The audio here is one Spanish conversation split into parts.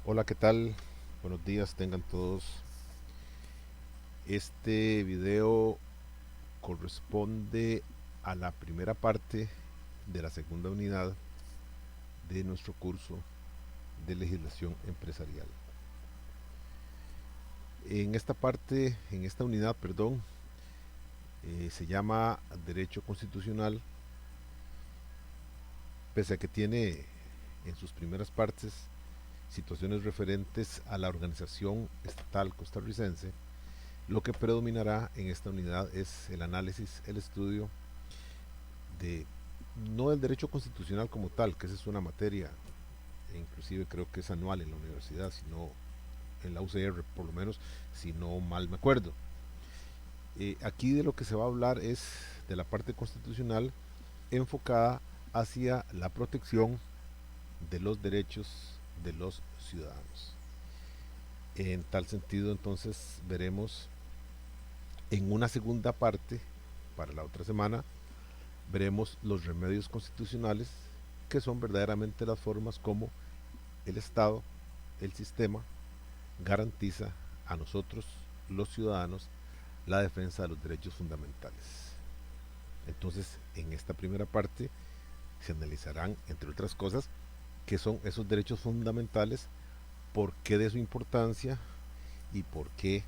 Hola, ¿qué tal? Buenos días, tengan todos. Este video corresponde a la primera parte de la segunda unidad de nuestro curso de legislación empresarial. En esta parte, en esta unidad, perdón, se llama Derecho Constitucional, pese a que tiene en sus primeras partes situaciones referentes a la organización estatal costarricense. Lo que predominará en esta unidad es el análisis, el estudio de no del derecho constitucional como tal, que esa es una materia, e inclusive creo que es anual en la universidad, sino en la UCR por lo menos, si no mal me acuerdo. Aquí de lo que se va a hablar es de la parte constitucional enfocada hacia la protección de los derechos de los ciudadanos. En tal sentido, entonces veremos en una segunda parte, para la otra semana, veremos los remedios constitucionales, que son verdaderamente las formas como el Estado, el sistema, garantiza a nosotros, los ciudadanos, la defensa de los derechos fundamentales. Entonces, en esta primera parte se analizarán, entre otras cosas, qué son esos derechos fundamentales, por qué de su importancia y por qué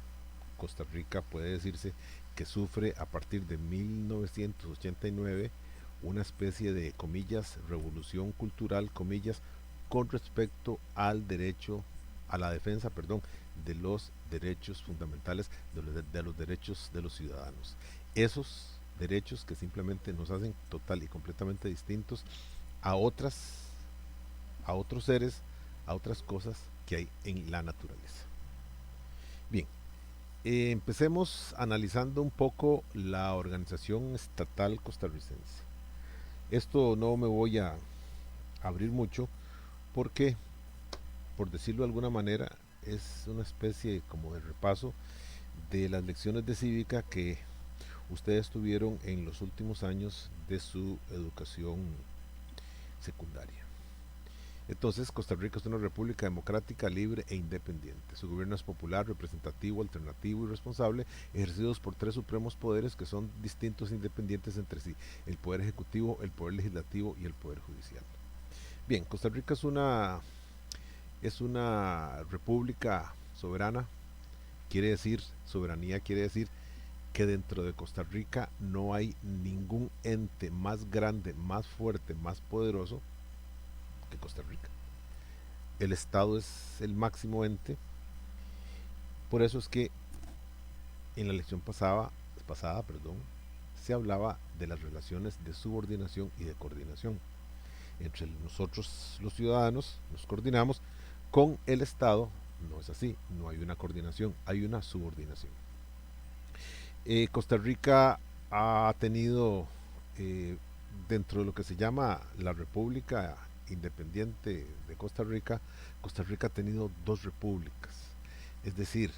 Costa Rica puede decirse que sufre a partir de 1989 una especie de, comillas, revolución cultural, comillas, con respecto al derecho, a la defensa, perdón, de los derechos fundamentales, de los derechos de los ciudadanos. Esos derechos que simplemente nos hacen total y completamente distintos a otras, a otros seres, a otras cosas que hay en la naturaleza. Bien, empecemos analizando un poco la organización estatal costarricense. Esto no me voy a abrir mucho porque, por decirlo de alguna manera, es una especie como de repaso de las lecciones de cívica que ustedes tuvieron en los últimos años de su educación secundaria. Entonces, Costa Rica es una república democrática, libre e independiente. Su gobierno es popular, representativo, alternativo y responsable, ejercidos por tres supremos poderes que son distintos e independientes entre sí: el poder ejecutivo, el poder legislativo y el poder judicial. Bien, Costa Rica es una república soberana, quiere decir, soberanía quiere decir que dentro de Costa Rica no hay ningún ente más grande, más fuerte, más poderoso que Costa Rica. El Estado es el máximo ente. Por eso es que en la lección pasada, perdón, se hablaba de las relaciones de subordinación y de coordinación. Entre nosotros los ciudadanos nos coordinamos con el Estado. No es así, no hay una coordinación, hay una subordinación. Costa Rica ha tenido, eh, dentro de lo que se llama la República Independiente de Costa Rica, Costa Rica ha tenido dos repúblicas. Es decir,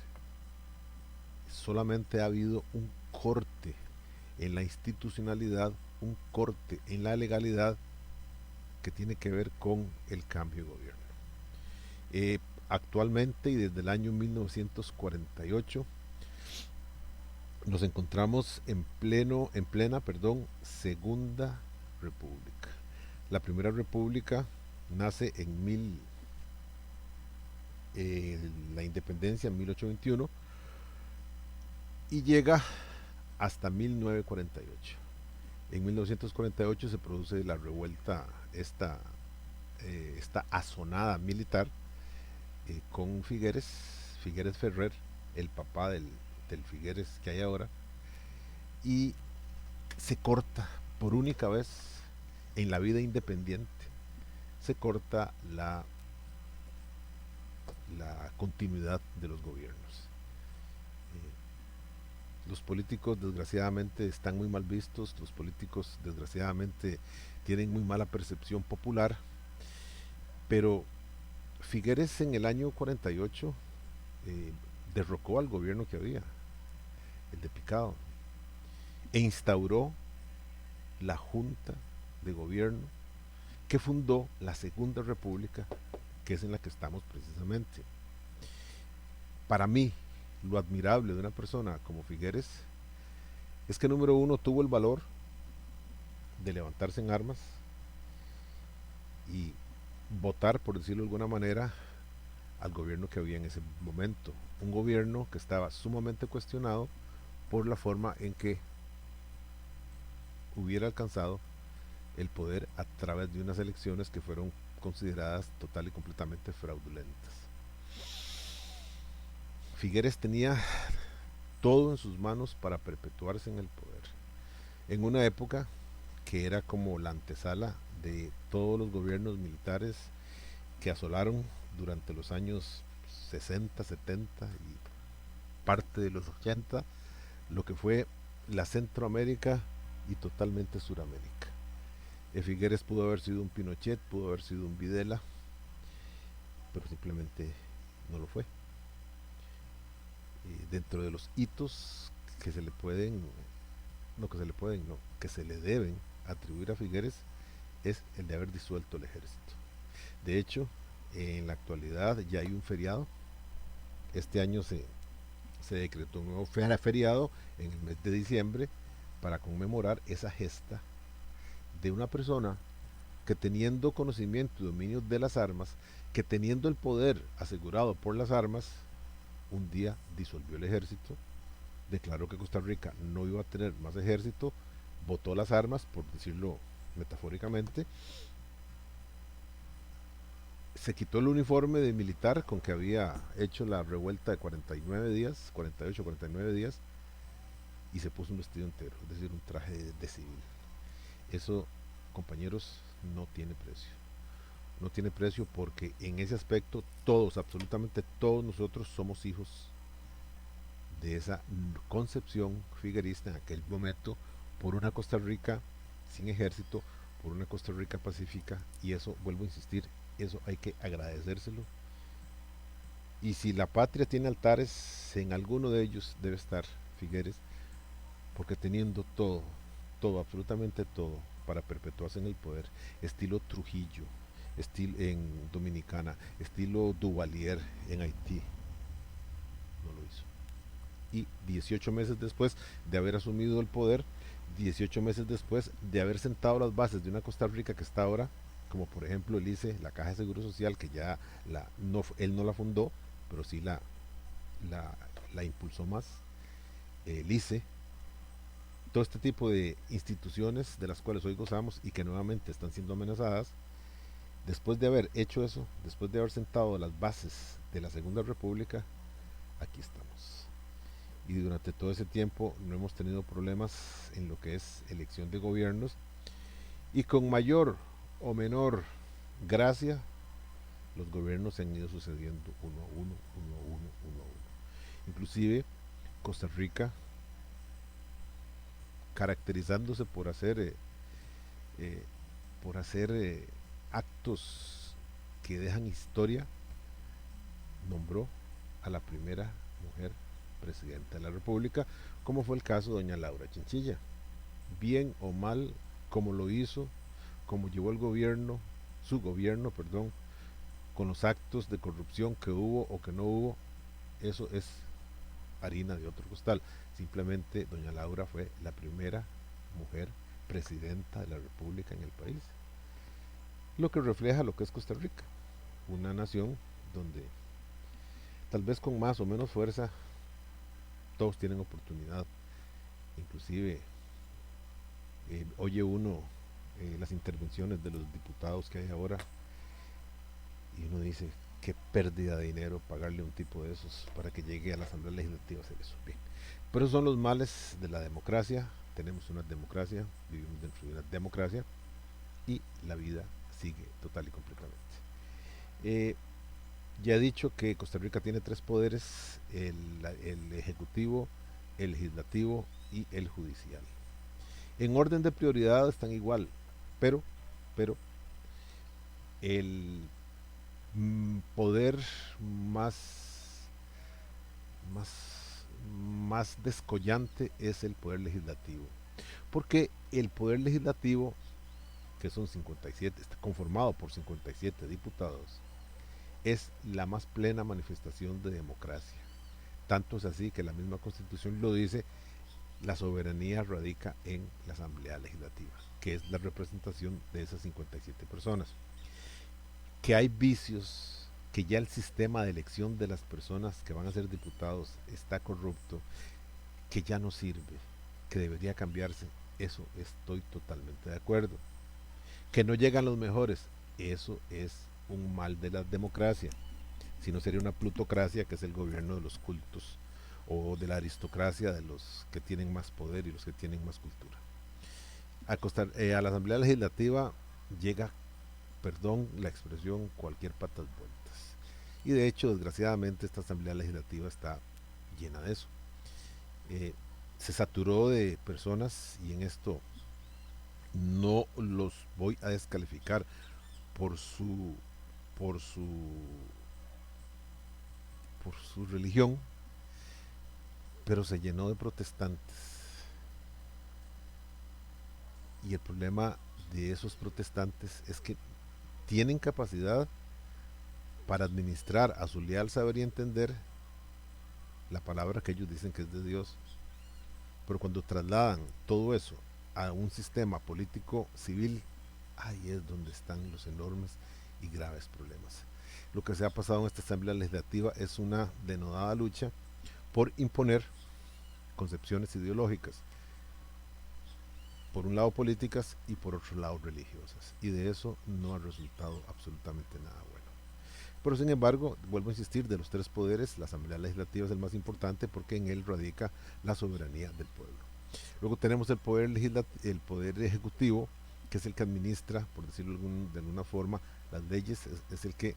solamente ha habido un corte en la institucionalidad, un corte en la legalidad que tiene que ver con el cambio de gobierno. Eh, Actualmente y desde el año 1948 nos encontramos en plena, perdón, Segunda República. La Primera República nace en la independencia en 1821 y llega hasta 1948. En 1948 se produce la revuelta, esta azonada militar, con Figueres Ferrer, el papá del Figueres que hay ahora, y se corta por única vez en la vida independiente, se corta la continuidad de los gobiernos. Los políticos desgraciadamente están muy mal vistos, los políticos desgraciadamente tienen muy mala percepción popular, pero Figueres en el año 48 eh, derrocó al gobierno que había, el de Picado, e instauró la Junta de Gobierno que fundó la Segunda República que es en la que estamos precisamente. Para mí, lo admirable de una persona como Figueres es que número uno tuvo el valor de levantarse en armas y votar, por decirlo de alguna manera, al gobierno que había en ese momento. Un gobierno que estaba sumamente cuestionado por la forma en que hubiera alcanzado el poder a través de unas elecciones que fueron consideradas total y completamente fraudulentas. Figueres tenía todo en sus manos para perpetuarse en el poder, en una época que era como la antesala de todos los gobiernos militares que asolaron durante los años 60, 70 y parte de los 80 lo que fue la Centroamérica y totalmente Suramérica. Figueres pudo haber sido un Pinochet, pudo haber sido un Videla, pero simplemente no lo fue. Dentro de los hitos que se le pueden, no que se le pueden, no, que se le deben atribuir a Figueres es el de haber disuelto el ejército. De hecho, en la actualidad ya hay un feriado. Este año se decretó un nuevo feriado en el mes de diciembre para conmemorar esa gesta de una persona que teniendo conocimiento y dominio de las armas, que teniendo el poder asegurado por las armas, un día disolvió el ejército, declaró que Costa Rica no iba a tener más ejército, botó las armas, por decirlo metafóricamente, se quitó el uniforme de militar con que había hecho la revuelta de 49 días, 48, 49 días, y se puso un vestido entero, es decir, un traje de civil. Eso, compañeros, no tiene precio. No tiene precio porque en ese aspecto todos, absolutamente todos nosotros somos hijos de esa concepción figuerista en aquel momento por una Costa Rica sin ejército, por una Costa Rica pacífica, y eso, vuelvo a insistir, eso hay que agradecérselo. Y si la patria tiene altares, en alguno de ellos debe estar Figueres, porque teniendo todo, todo, absolutamente todo, para perpetuarse en el poder, estilo Trujillo, estilo en Dominicana, estilo Duvalier en Haití, no lo hizo. Y 18 meses después de haber asumido el poder, 18 meses después de haber sentado las bases de una Costa Rica que está ahora, como por ejemplo el ICE, la Caja de Seguro Social, que ya él no la fundó, pero sí la, la impulsó más, el ICE, todo este tipo de instituciones de las cuales hoy gozamos y que nuevamente están siendo amenazadas, después de haber hecho eso, después de haber sentado las bases de la Segunda República, aquí estamos. Y durante todo ese tiempo no hemos tenido problemas en lo que es elección de gobiernos, y con mayor o menor gracia los gobiernos se han ido sucediendo uno a uno, uno a uno, uno a uno. Inclusive Costa Rica, caracterizándose eh, por hacer actos que dejan historia, nombró a la primera mujer presidenta de la República, como fue el caso de doña Laura Chinchilla. Bien o mal, como lo hizo, como llevó el gobierno, su gobierno, perdón, con los actos de corrupción que hubo o que no hubo, eso es harina de otro costal. Simplemente doña Laura fue la primera mujer presidenta de la República en el país, lo que refleja lo que es Costa Rica, una nación donde tal vez con más o menos fuerza todos tienen oportunidad. Inclusive oye uno las intervenciones de los diputados que hay ahora y uno dice qué pérdida de dinero pagarle a un tipo de esos para que llegue a la Asamblea Legislativa a hacer eso. Bien, pero esos son los males de la democracia. Tenemos una democracia, vivimos dentro de una democracia y la vida sigue total y completamente. Eh, ya he dicho que Costa Rica tiene tres poderes: el ejecutivo, el legislativo y el judicial. En orden de prioridad están igual, pero, pero el poder más, más, más descollante es el poder legislativo. Porque el poder legislativo, que son 57, está conformado por 57 diputados, es la más plena manifestación de democracia. Tanto es así que la misma Constitución lo dice, la soberanía radica en la Asamblea Legislativa, que es la representación de esas 57 personas. Que hay vicios, que ya el sistema de elección de las personas que van a ser diputados está corrupto, que ya no sirve, que debería cambiarse, eso estoy totalmente de acuerdo. Que no llegan los mejores, eso es un mal de la democracia. Si no sería una plutocracia, que es el gobierno de los cultos, o de la aristocracia de los que tienen más poder y los que tienen más cultura. A la Asamblea Legislativa llega, perdón la expresión, cualquier patas vueltas. Y de hecho, desgraciadamente, esta Asamblea Legislativa está llena de eso. Se saturó de personas, y en esto no los voy a descalificar por su por su por su religión, pero se llenó de protestantes. Y el problema de esos protestantes es que tienen capacidad para administrar a su leal saber y entender la palabra que ellos dicen que es de Dios, pero cuando trasladan todo eso a un sistema político civil, ahí es donde están los enormes y graves problemas. Lo que se ha pasado en esta Asamblea Legislativa es una denodada lucha por imponer concepciones ideológicas, por un lado políticas y por otro lado religiosas, y de eso no ha resultado absolutamente nada bueno. Pero sin embargo, vuelvo a insistir, de los tres poderes, la Asamblea Legislativa es el más importante porque en él radica la soberanía del pueblo. Luego tenemos el poder ejecutivo, que es el que administra, por decirlo de alguna forma, las leyes, es el que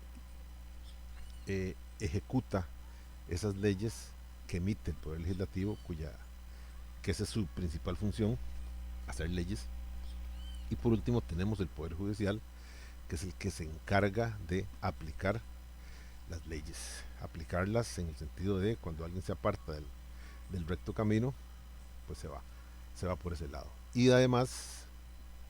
ejecuta esas leyes que emite el poder legislativo, que esa es su principal función, hacer leyes. Y por último tenemos el poder judicial, que es el que se encarga de aplicar las leyes, aplicarlas en el sentido de cuando alguien se aparta del recto camino, pues se va por ese lado. Y además,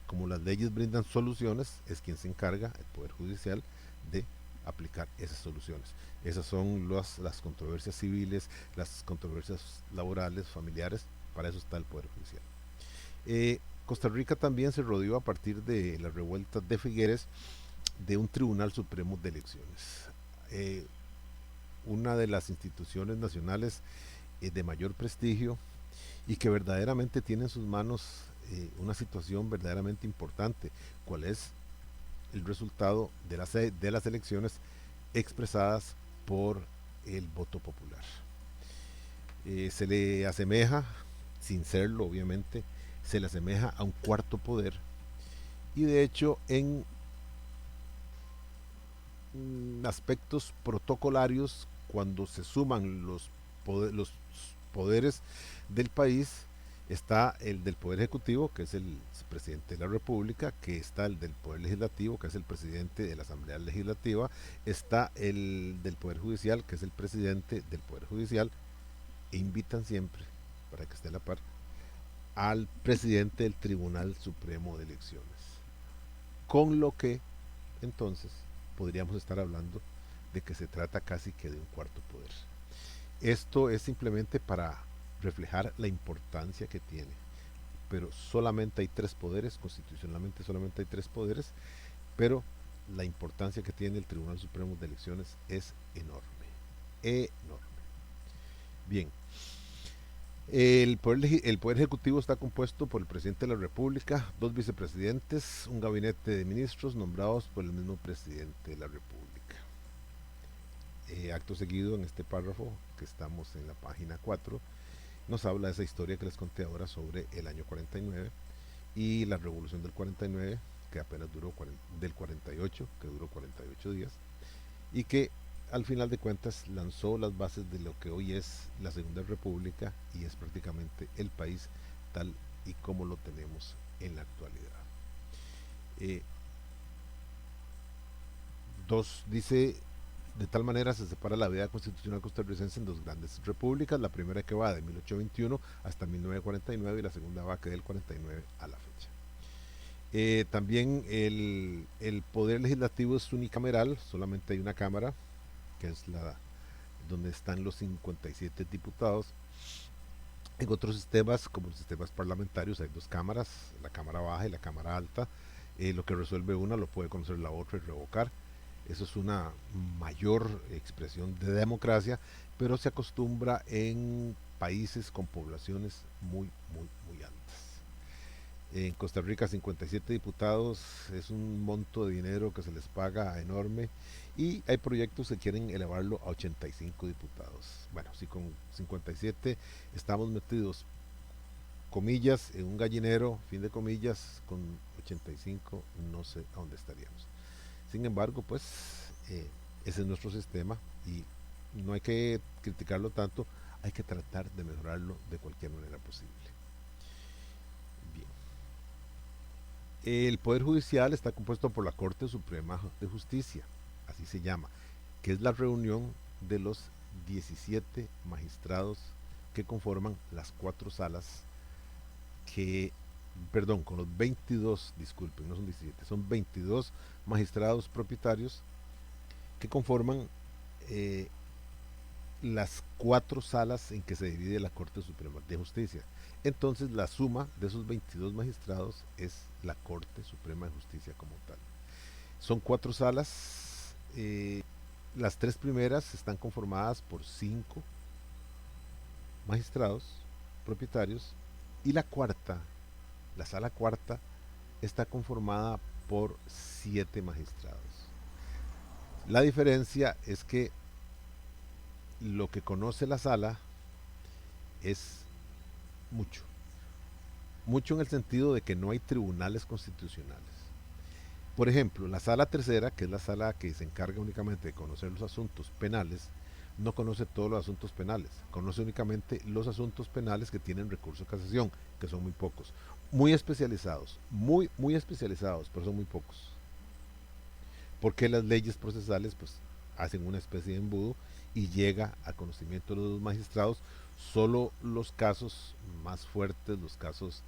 como las leyes brindan soluciones, es quien se encarga, el Poder Judicial, de aplicar esas soluciones. Esas son las controversias civiles, las controversias laborales, familiares, para eso está el Poder Judicial. Costa Rica también se rodeó a partir de las revueltas de Figueres de un Tribunal Supremo de Elecciones. Una de las instituciones nacionales de mayor prestigio y que verdaderamente tiene en sus manos una situación verdaderamente importante, cuál es el resultado de las elecciones expresadas por el voto popular. Se le asemeja, sin serlo obviamente, se le asemeja a un cuarto poder, y de hecho en aspectos protocolarios, cuando se suman los poderes del país, está el del Poder Ejecutivo, que es el presidente de la República, que está el del Poder Legislativo, que es el presidente de la Asamblea Legislativa, está el del Poder Judicial, que es el presidente del Poder Judicial, e invitan siempre, para que esté a la par, al presidente del Tribunal Supremo de Elecciones. Con lo que, entonces, podríamos estar hablando de que se trata casi que de un cuarto poder. Esto es simplemente para reflejar la importancia que tiene, pero solamente hay tres poderes, constitucionalmente solamente hay tres poderes, pero la importancia que tiene el Tribunal Supremo de Elecciones es enorme, enorme. Bien, el poder Ejecutivo está compuesto por el Presidente de la República, dos vicepresidentes, un gabinete de ministros nombrados por el mismo Presidente de la República. Acto seguido, en este párrafo que estamos en la página 4, nos habla de esa historia que les conté ahora sobre el año 49 y la revolución del 49, que apenas duró, del 48, que duró 48 días, y que al final de cuentas lanzó las bases de lo que hoy es la Segunda República y es prácticamente el país tal y como lo tenemos en la actualidad. Dice, de tal manera se separa la vida constitucional costarricense en dos grandes repúblicas, la primera que va de 1821 hasta 1949 y la segunda va que del 49 a la fecha. También el poder legislativo es unicameral, solamente hay una cámara, que es la donde están los 57 diputados. En otros sistemas, como los sistemas parlamentarios, hay dos cámaras, la cámara baja y la cámara alta. Lo que resuelve una lo puede conocer la otra y revocar. Eso es una mayor expresión de democracia, pero se acostumbra en países con poblaciones muy altas. En Costa Rica 57 diputados es un monto de dinero que se les paga enorme y hay proyectos que quieren elevarlo a 85 diputados. Bueno, si con 57 estamos metidos, comillas, en un gallinero, fin de comillas, con 85 no sé a dónde estaríamos. Sin embargo, pues ese es nuestro sistema y no hay que criticarlo tanto, hay que tratar de mejorarlo de cualquier manera posible. Bien. El Poder Judicial está compuesto por la Corte Suprema de Justicia, así se llama, que es la reunión de los 17 magistrados que conforman las cuatro salas que, perdón, con los 22, disculpen, no son 17, son 22 magistrados propietarios que conforman eh, las cuatro salas en que se divide la Corte Suprema de Justicia. Entonces la suma de esos 22 magistrados es la Corte Suprema de Justicia como tal. Son cuatro salas, las tres primeras están conformadas por 5 magistrados propietarios y la cuarta, la sala cuarta, está conformada por 7 magistrados. La diferencia es que lo que conoce la sala es mucho. Mucho en el sentido de que no hay tribunales constitucionales. Por ejemplo, la sala tercera, que es la sala que se encarga únicamente de conocer los asuntos penales, no conoce todos los asuntos penales, conoce únicamente los asuntos penales que tienen recurso de casación, que son muy pocos, muy especializados, muy especializados, pero son muy pocos. Porque las leyes procesales pues hacen una especie de embudo y llega a conocimiento de los magistrados solo los casos más fuertes, los casos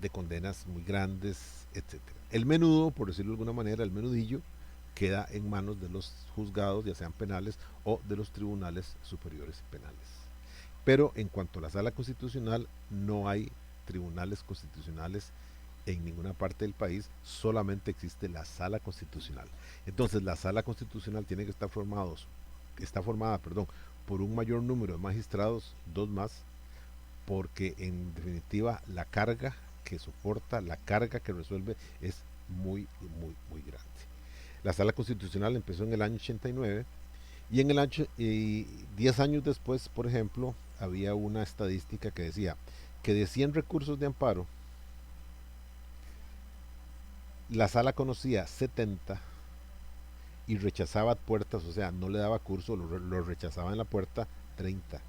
de condenas muy grandes, etcétera. El menudo, por decirlo de alguna manera, el menudillo, queda en manos de los juzgados, ya sean penales o de los tribunales superiores penales. Pero en cuanto a la sala constitucional, no hay tribunales constitucionales en ninguna parte del país, solamente existe la sala constitucional. Entonces la sala constitucional tiene que estar formada, por un mayor número de magistrados, dos más, porque en definitiva la carga que soporta, la carga que resuelve es muy grande. La sala constitucional empezó en el año 89 y en el año 10 años después, por ejemplo, había una estadística que decía que de 100 recursos de amparo, la sala conocía 70 y rechazaba puertas, o sea, no le daba curso, lo rechazaba en la puerta 30.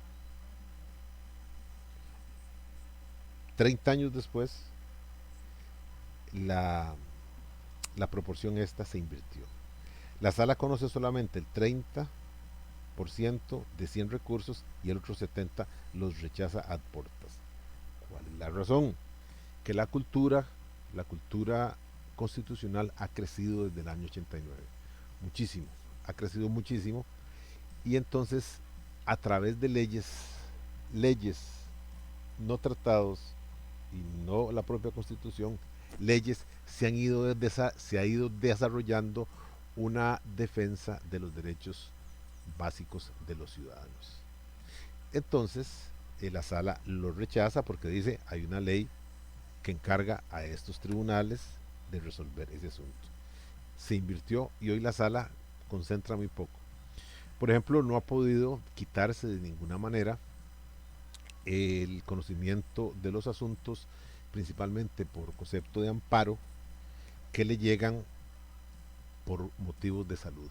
30 años después, la, la proporción esta se invirtió. La sala conoce solamente el 30% de 100 recursos y el otro 70% los rechaza ad portas. ¿Cuál es la razón? Que la cultura constitucional ha crecido desde el año 89. Muchísimo, ha crecido muchísimo. Y entonces, a través de leyes, no tratados y no la propia constitución, leyes se ha ido desarrollando una defensa de los derechos básicos de los ciudadanos. Entonces, la sala lo rechaza porque dice hay una ley que encarga a estos tribunales de resolver ese asunto. Se invirtió y hoy la sala concentra muy poco. Por ejemplo, no ha podido quitarse de ninguna manera el conocimiento de los asuntos, principalmente por concepto de amparo, que le llegan por motivos de salud.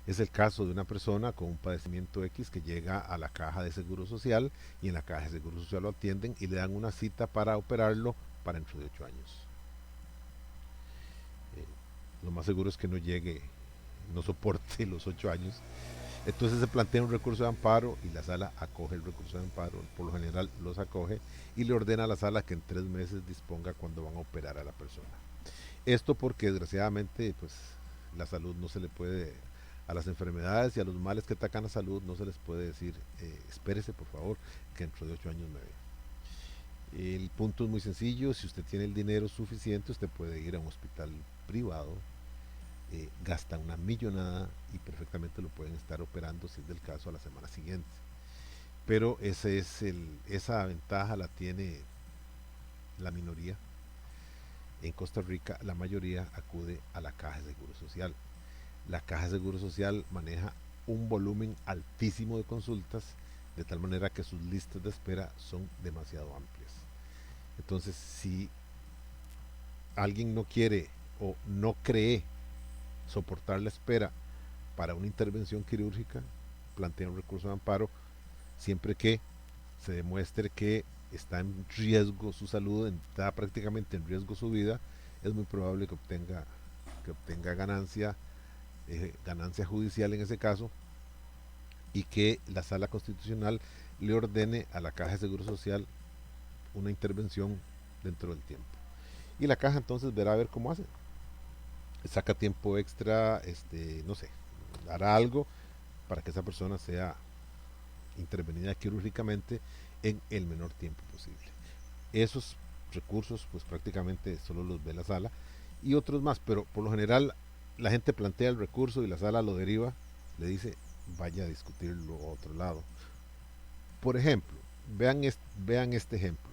Es el caso de una persona con un padecimiento X que llega a la caja de seguro social y en la caja de seguro social lo atienden y le dan una cita para operarlo para dentro de 8 años. Lo más seguro es que no llegue, no soporte los 8 años Entonces se plantea un recurso de amparo y la sala acoge el recurso de amparo, por lo general los acoge y le ordena a la sala que en 3 meses disponga cuando van a operar a la persona. Esto porque desgraciadamente pues la salud no se le puede, a las enfermedades y a los males que atacan la salud no se les puede decir espérese por favor que dentro de 8 años me ve. El punto es muy sencillo, si usted tiene el dinero suficiente usted puede ir a un hospital privado, gasta una millonada y perfectamente lo pueden estar operando si es del caso a la semana siguiente. Pero esa ventaja la tiene la minoría. En Costa Rica la mayoría acude a la Caja de Seguro Social. La Caja de Seguro Social maneja un volumen altísimo de consultas, de tal manera que sus listas de espera son demasiado amplias. Entonces, si alguien no quiere o no cree soportar la espera para una intervención quirúrgica, plantea un recurso de amparo siempre que se demuestre que está en riesgo su salud, está prácticamente en riesgo su vida, es muy probable que obtenga ganancia judicial en ese caso, y que la sala constitucional le ordene a la Caja de Seguro Social una intervención dentro del tiempo. Y la caja entonces verá a ver cómo hace. Saca tiempo extra, no sé, hará algo para que esa persona sea intervenida quirúrgicamente en el menor tiempo posible. Esos recursos pues prácticamente solo los ve la sala y otros más, pero por lo general la gente plantea el recurso y la sala lo deriva, le dice vaya a discutirlo a otro lado. Por ejemplo, vean este ejemplo.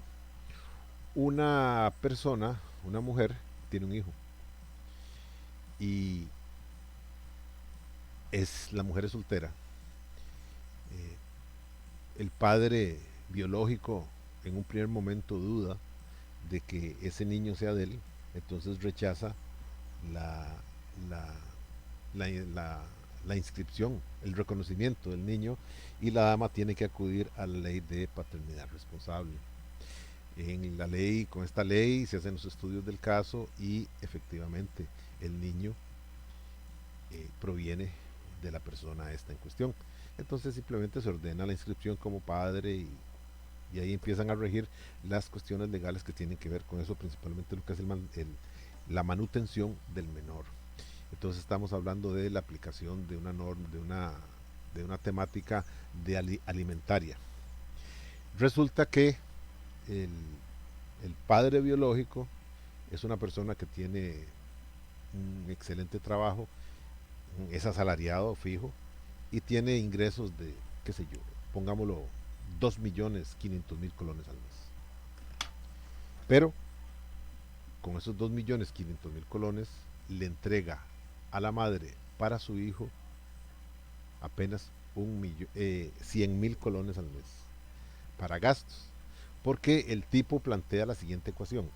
Una persona, una mujer, tiene un hijo y la mujer es soltera. El padre biológico en un primer momento duda de que ese niño sea de él, entonces rechaza la, la, la, la, la inscripción, el reconocimiento del niño, y la dama tiene que acudir a la ley de paternidad responsable. En la ley, con esta ley se hacen los estudios del caso y efectivamente el niño proviene de la persona esta en cuestión. Entonces simplemente se ordena la inscripción como padre y ahí empiezan a regir las cuestiones legales que tienen que ver con eso, principalmente lo que es la manutención del menor. Entonces estamos hablando de la aplicación de una norma, de una temática alimentaria. Resulta que el, el padre biológico es una persona que tiene un excelente trabajo, es asalariado fijo y tiene ingresos de, qué sé yo, pongámoslo, 2.500.000 colones al mes. Pero con esos 2.500.000 colones le entrega a la madre para su hijo apenas 100.000 colones al mes para gastos. Porque el tipo plantea la siguiente ecuación.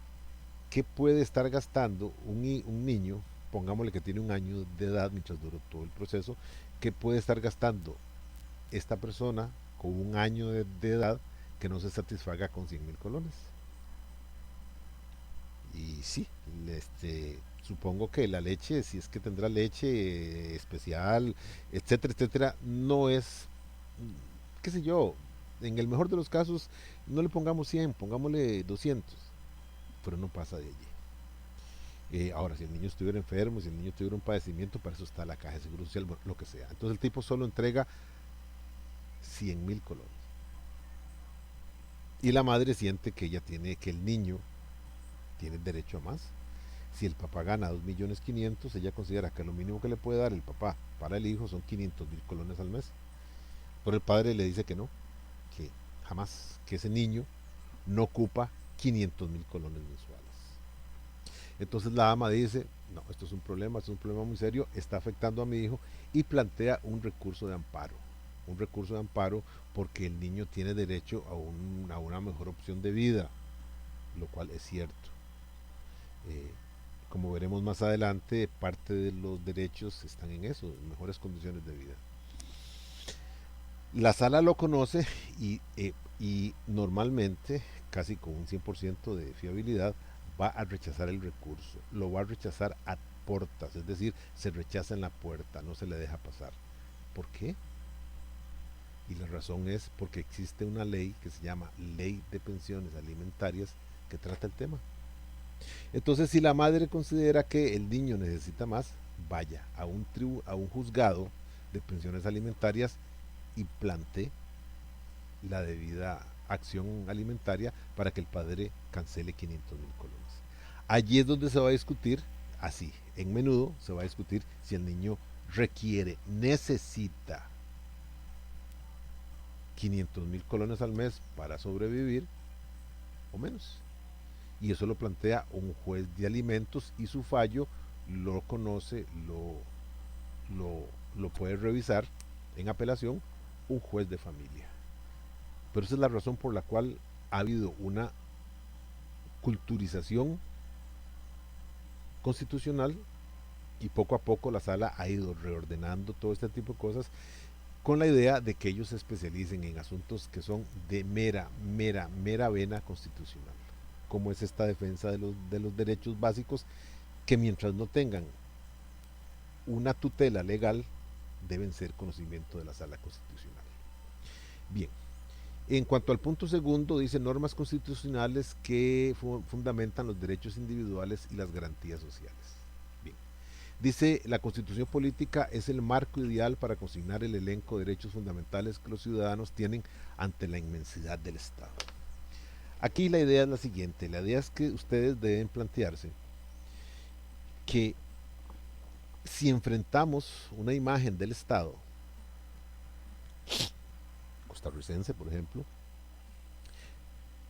¿Qué puede estar gastando un niño, pongámosle que tiene un año de edad mientras duró todo el proceso, qué puede estar gastando esta persona con un año de edad que no se satisfaga con 100.000 colones? Y sí, supongo que la leche, si es que tendrá leche especial, etcétera, etcétera, no es, qué sé yo, en el mejor de los casos, no le pongamos 100, pongámosle 200, pero no pasa de allí. Ahora, si el niño estuviera enfermo, si el niño tuviera un padecimiento, para eso está la caja de seguro social, lo que sea. Entonces el tipo solo entrega 100.000 colones. Y la madre siente que ella tiene, que el niño tiene derecho a más. Si el papá gana 2.500.000, ella considera que lo mínimo que le puede dar el papá para el hijo son 500.000 colones al mes. Pero el padre le dice que no, que jamás, que ese niño no ocupa 500.000 colones mensuales. Entonces la ama dice, no, esto es un problema muy serio, está afectando a mi hijo y plantea un recurso de amparo. Un recurso de amparo porque el niño tiene derecho a una mejor opción de vida, lo cual es cierto. Eh, como veremos más adelante, parte de los derechos están en eso, en mejores condiciones de vida. La sala lo conoce y normalmente, casi con un 100% de fiabilidad, va a rechazar el recurso. Lo va a rechazar a portas, es decir, se rechaza en la puerta, no se le deja pasar. ¿Por qué? Y la razón es porque existe una ley que se llama Ley de Pensiones Alimentarias que trata el tema. Entonces, si la madre considera que el niño necesita más, vaya a un juzgado de pensiones alimentarias y plantee la debida acción alimentaria para que el padre cancele 500.000 colones. Allí es donde se va a discutir, así, en menudo se va a discutir si el niño requiere, necesita 500.000 colones al mes para sobrevivir o menos. Y eso lo plantea un juez de alimentos y su fallo lo conoce, lo puede revisar en apelación un juez de familia. Pero esa es la razón por la cual ha habido una culturización constitucional y poco a poco la sala ha ido reordenando todo este tipo de cosas con la idea de que ellos se especialicen en asuntos que son de mera vena constitucional, como es esta defensa de los derechos básicos que mientras no tengan una tutela legal deben ser conocimiento de la sala constitucional. Bien, en cuanto al punto segundo, dice normas constitucionales que fundamentan los derechos individuales y las garantías sociales. Bien, dice la Constitución política es el marco ideal para consignar el elenco de derechos fundamentales que los ciudadanos tienen ante la inmensidad del Estado. Aquí la idea es la siguiente, la idea es que ustedes deben plantearse que si enfrentamos una imagen del Estado costarricense, por ejemplo,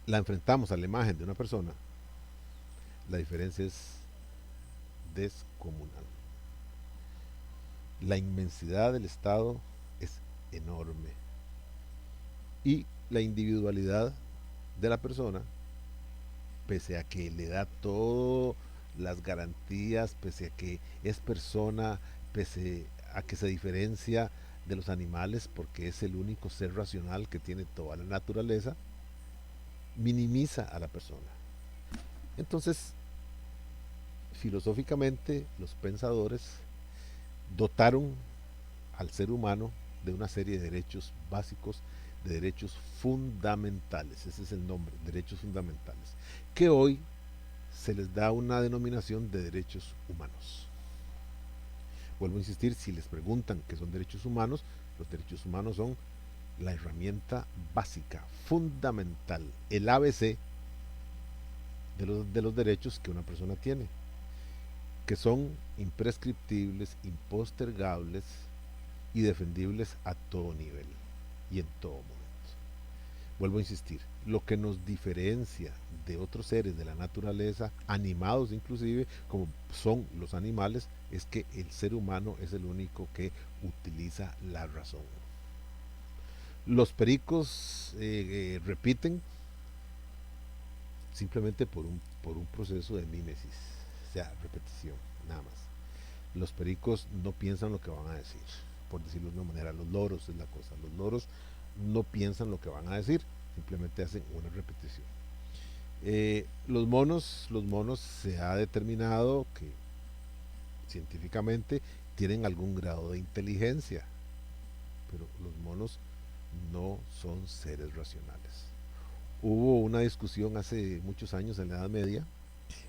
la enfrentamos a la imagen de una persona, la diferencia es descomunal. La inmensidad del Estado es enorme y la individualidad de la persona, pese a que le da todas las garantías, pese a que es persona, pese a que se diferencia de los animales porque es el único ser racional que tiene toda la naturaleza, minimiza a la persona. Entonces, filosóficamente, los pensadores dotaron al ser humano de una serie de derechos básicos, de derechos fundamentales, ese es el nombre, derechos fundamentales, que hoy se les da una denominación de derechos humanos. Vuelvo a insistir, si les preguntan qué son derechos humanos, los derechos humanos son la herramienta básica, fundamental, el ABC de los derechos que una persona tiene, que son imprescriptibles, impostergables y defendibles a todo nivel y en todo momento. Vuelvo a insistir, lo que nos diferencia de otros seres de la naturaleza, animados inclusive, como son los animales, es que el ser humano es el único que utiliza la razón. Los pericos repiten simplemente por un proceso de mímesis, o sea, repetición, nada más. Los pericos no piensan lo que van a decir, por decirlo de una manera. Los loros es la cosa, los loros no piensan lo que van a decir, simplemente hacen una repetición. Los monos se ha determinado que científicamente tienen algún grado de inteligencia, pero los monos no son seres racionales. Hubo una discusión hace muchos años en la Edad Media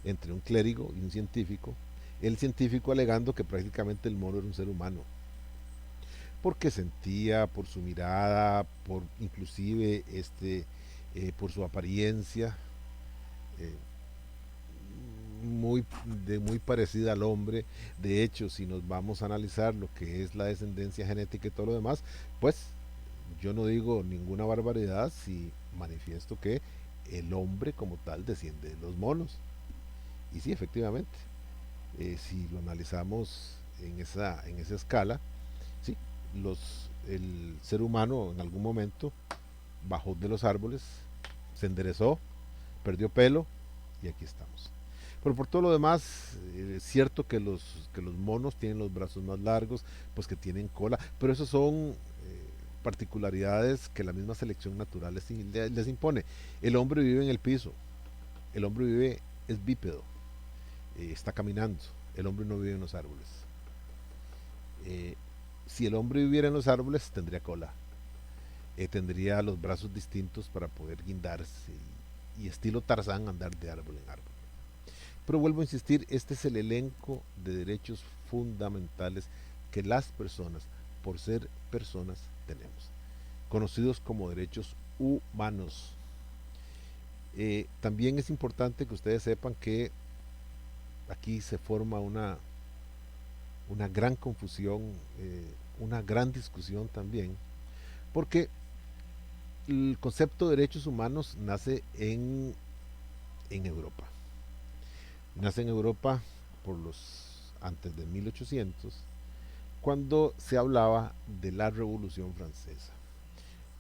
entre un clérigo y un científico, el científico alegando que prácticamente el mono era un ser humano, porque sentía por su mirada, por inclusive por su apariencia, eh, muy parecida al hombre. De hecho, si nos vamos a analizar lo que es la descendencia genética y todo lo demás, pues yo no digo ninguna barbaridad si manifiesto que el hombre como tal desciende de los monos. Y sí, efectivamente, si lo analizamos en esa escala, sí, el ser humano en algún momento bajó de los árboles, se enderezó, perdió pelo y aquí estamos. Pero por todo lo demás, es cierto que los monos tienen los brazos más largos, pues que tienen cola, pero esos son particularidades que la misma selección natural les impone. El hombre vive en el piso, el hombre vive, es bípedo, está caminando, el hombre no vive en los árboles. Si el hombre viviera en los árboles, tendría cola. tendría los brazos distintos para poder guindarse y estilo Tarzán andar de árbol en árbol. Pero vuelvo a insistir, este es el elenco de derechos fundamentales que las personas, por ser personas, tenemos, conocidos como derechos humanos. También es importante que ustedes sepan que aquí se forma una gran confusión, una gran discusión también, porque el concepto de derechos humanos nace en Europa. Nace en Europa por los antes de 1800, cuando se hablaba de la Revolución Francesa.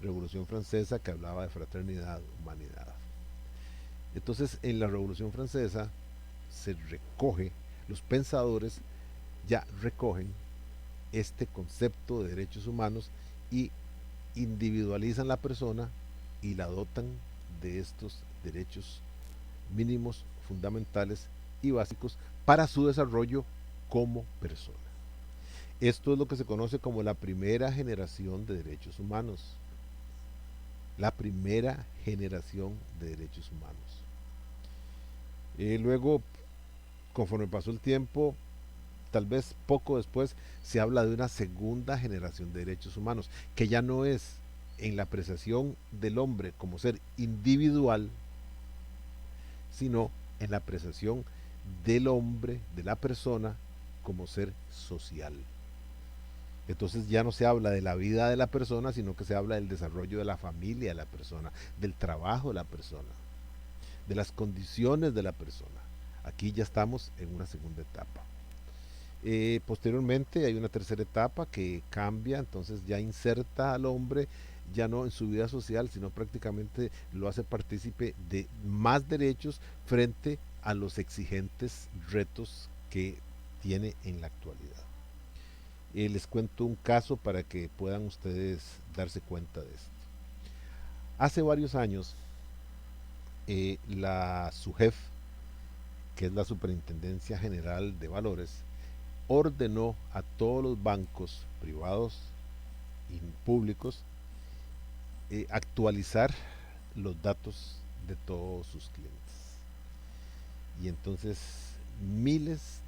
Revolución Francesa que hablaba de fraternidad, humanidad. Entonces, en la Revolución Francesa se recoge, los pensadores ya recogen este concepto de derechos humanos y individualizan la persona y la dotan de estos derechos mínimos, fundamentales y básicos para su desarrollo como persona. Esto es lo que se conoce como la primera generación de derechos humanos. La primera generación de derechos humanos. Luego, conforme pasó el tiempo, tal vez poco después, se habla de una segunda generación de derechos humanos, que ya no es en la apreciación del hombre como ser individual, sino en la apreciación del hombre, de la persona, como ser social. Entonces ya no se habla de la vida de la persona, sino que se habla del desarrollo de la familia de la persona, del trabajo de la persona, de las condiciones de la persona. Aquí ya estamos en una segunda etapa. Posteriormente hay una tercera etapa que cambia, entonces ya inserta al hombre ya no en su vida social, sino prácticamente lo hace partícipe de más derechos frente a los exigentes retos que tiene en la actualidad. Les cuento un caso para que puedan ustedes darse cuenta de esto. Hace varios años, la SUGEF, que es la Superintendencia General de Valores, ordenó a todos los bancos privados y públicos actualizar los datos de todos sus clientes. Y entonces miles,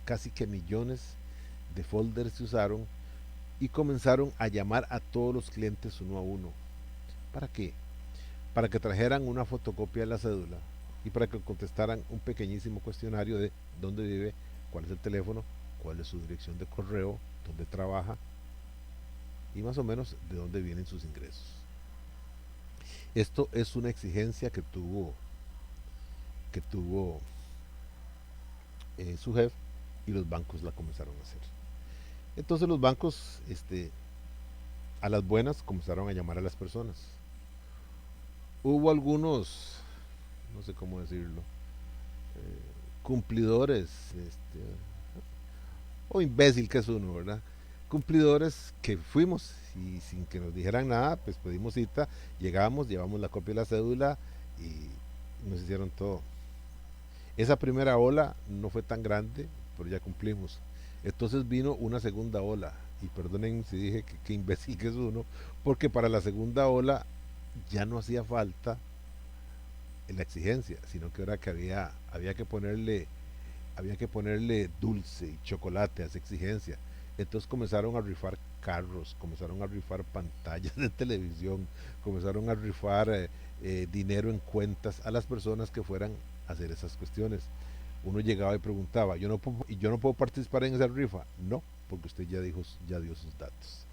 casi que millones de folders se usaron y comenzaron a llamar a todos los clientes uno a uno. ¿Para qué? Para que trajeran una fotocopia de la cédula y para que contestaran un pequeñísimo cuestionario de dónde vive, cuál es el teléfono, cuál es su dirección de correo, dónde trabaja y más o menos de dónde vienen sus ingresos. Esto es una exigencia que tuvo su jefe y los bancos la comenzaron a hacer. Entonces los bancos, a las buenas, comenzaron a llamar a las personas. Hubo algunos, no sé cómo decirlo, cumplidores, o imbécil que es uno, ¿verdad? Cumplidores que fuimos y sin que nos dijeran nada, pues pedimos cita, llegamos, llevamos la copia de la cédula y nos hicieron todo. Esa primera ola no fue tan grande, pero ya cumplimos. Entonces vino una segunda ola, y perdonen si dije que imbécil que es uno, porque para la segunda ola ya no hacía falta la exigencia, sino que ahora que había que ponerle dulce y chocolate a esa exigencia. Entonces comenzaron a rifar carros, comenzaron a rifar pantallas de televisión, comenzaron a rifar dinero en cuentas a las personas que fueran a hacer esas cuestiones. Uno llegaba y preguntaba, yo no puedo participar en esa rifa. No, porque usted ya dio sus datos.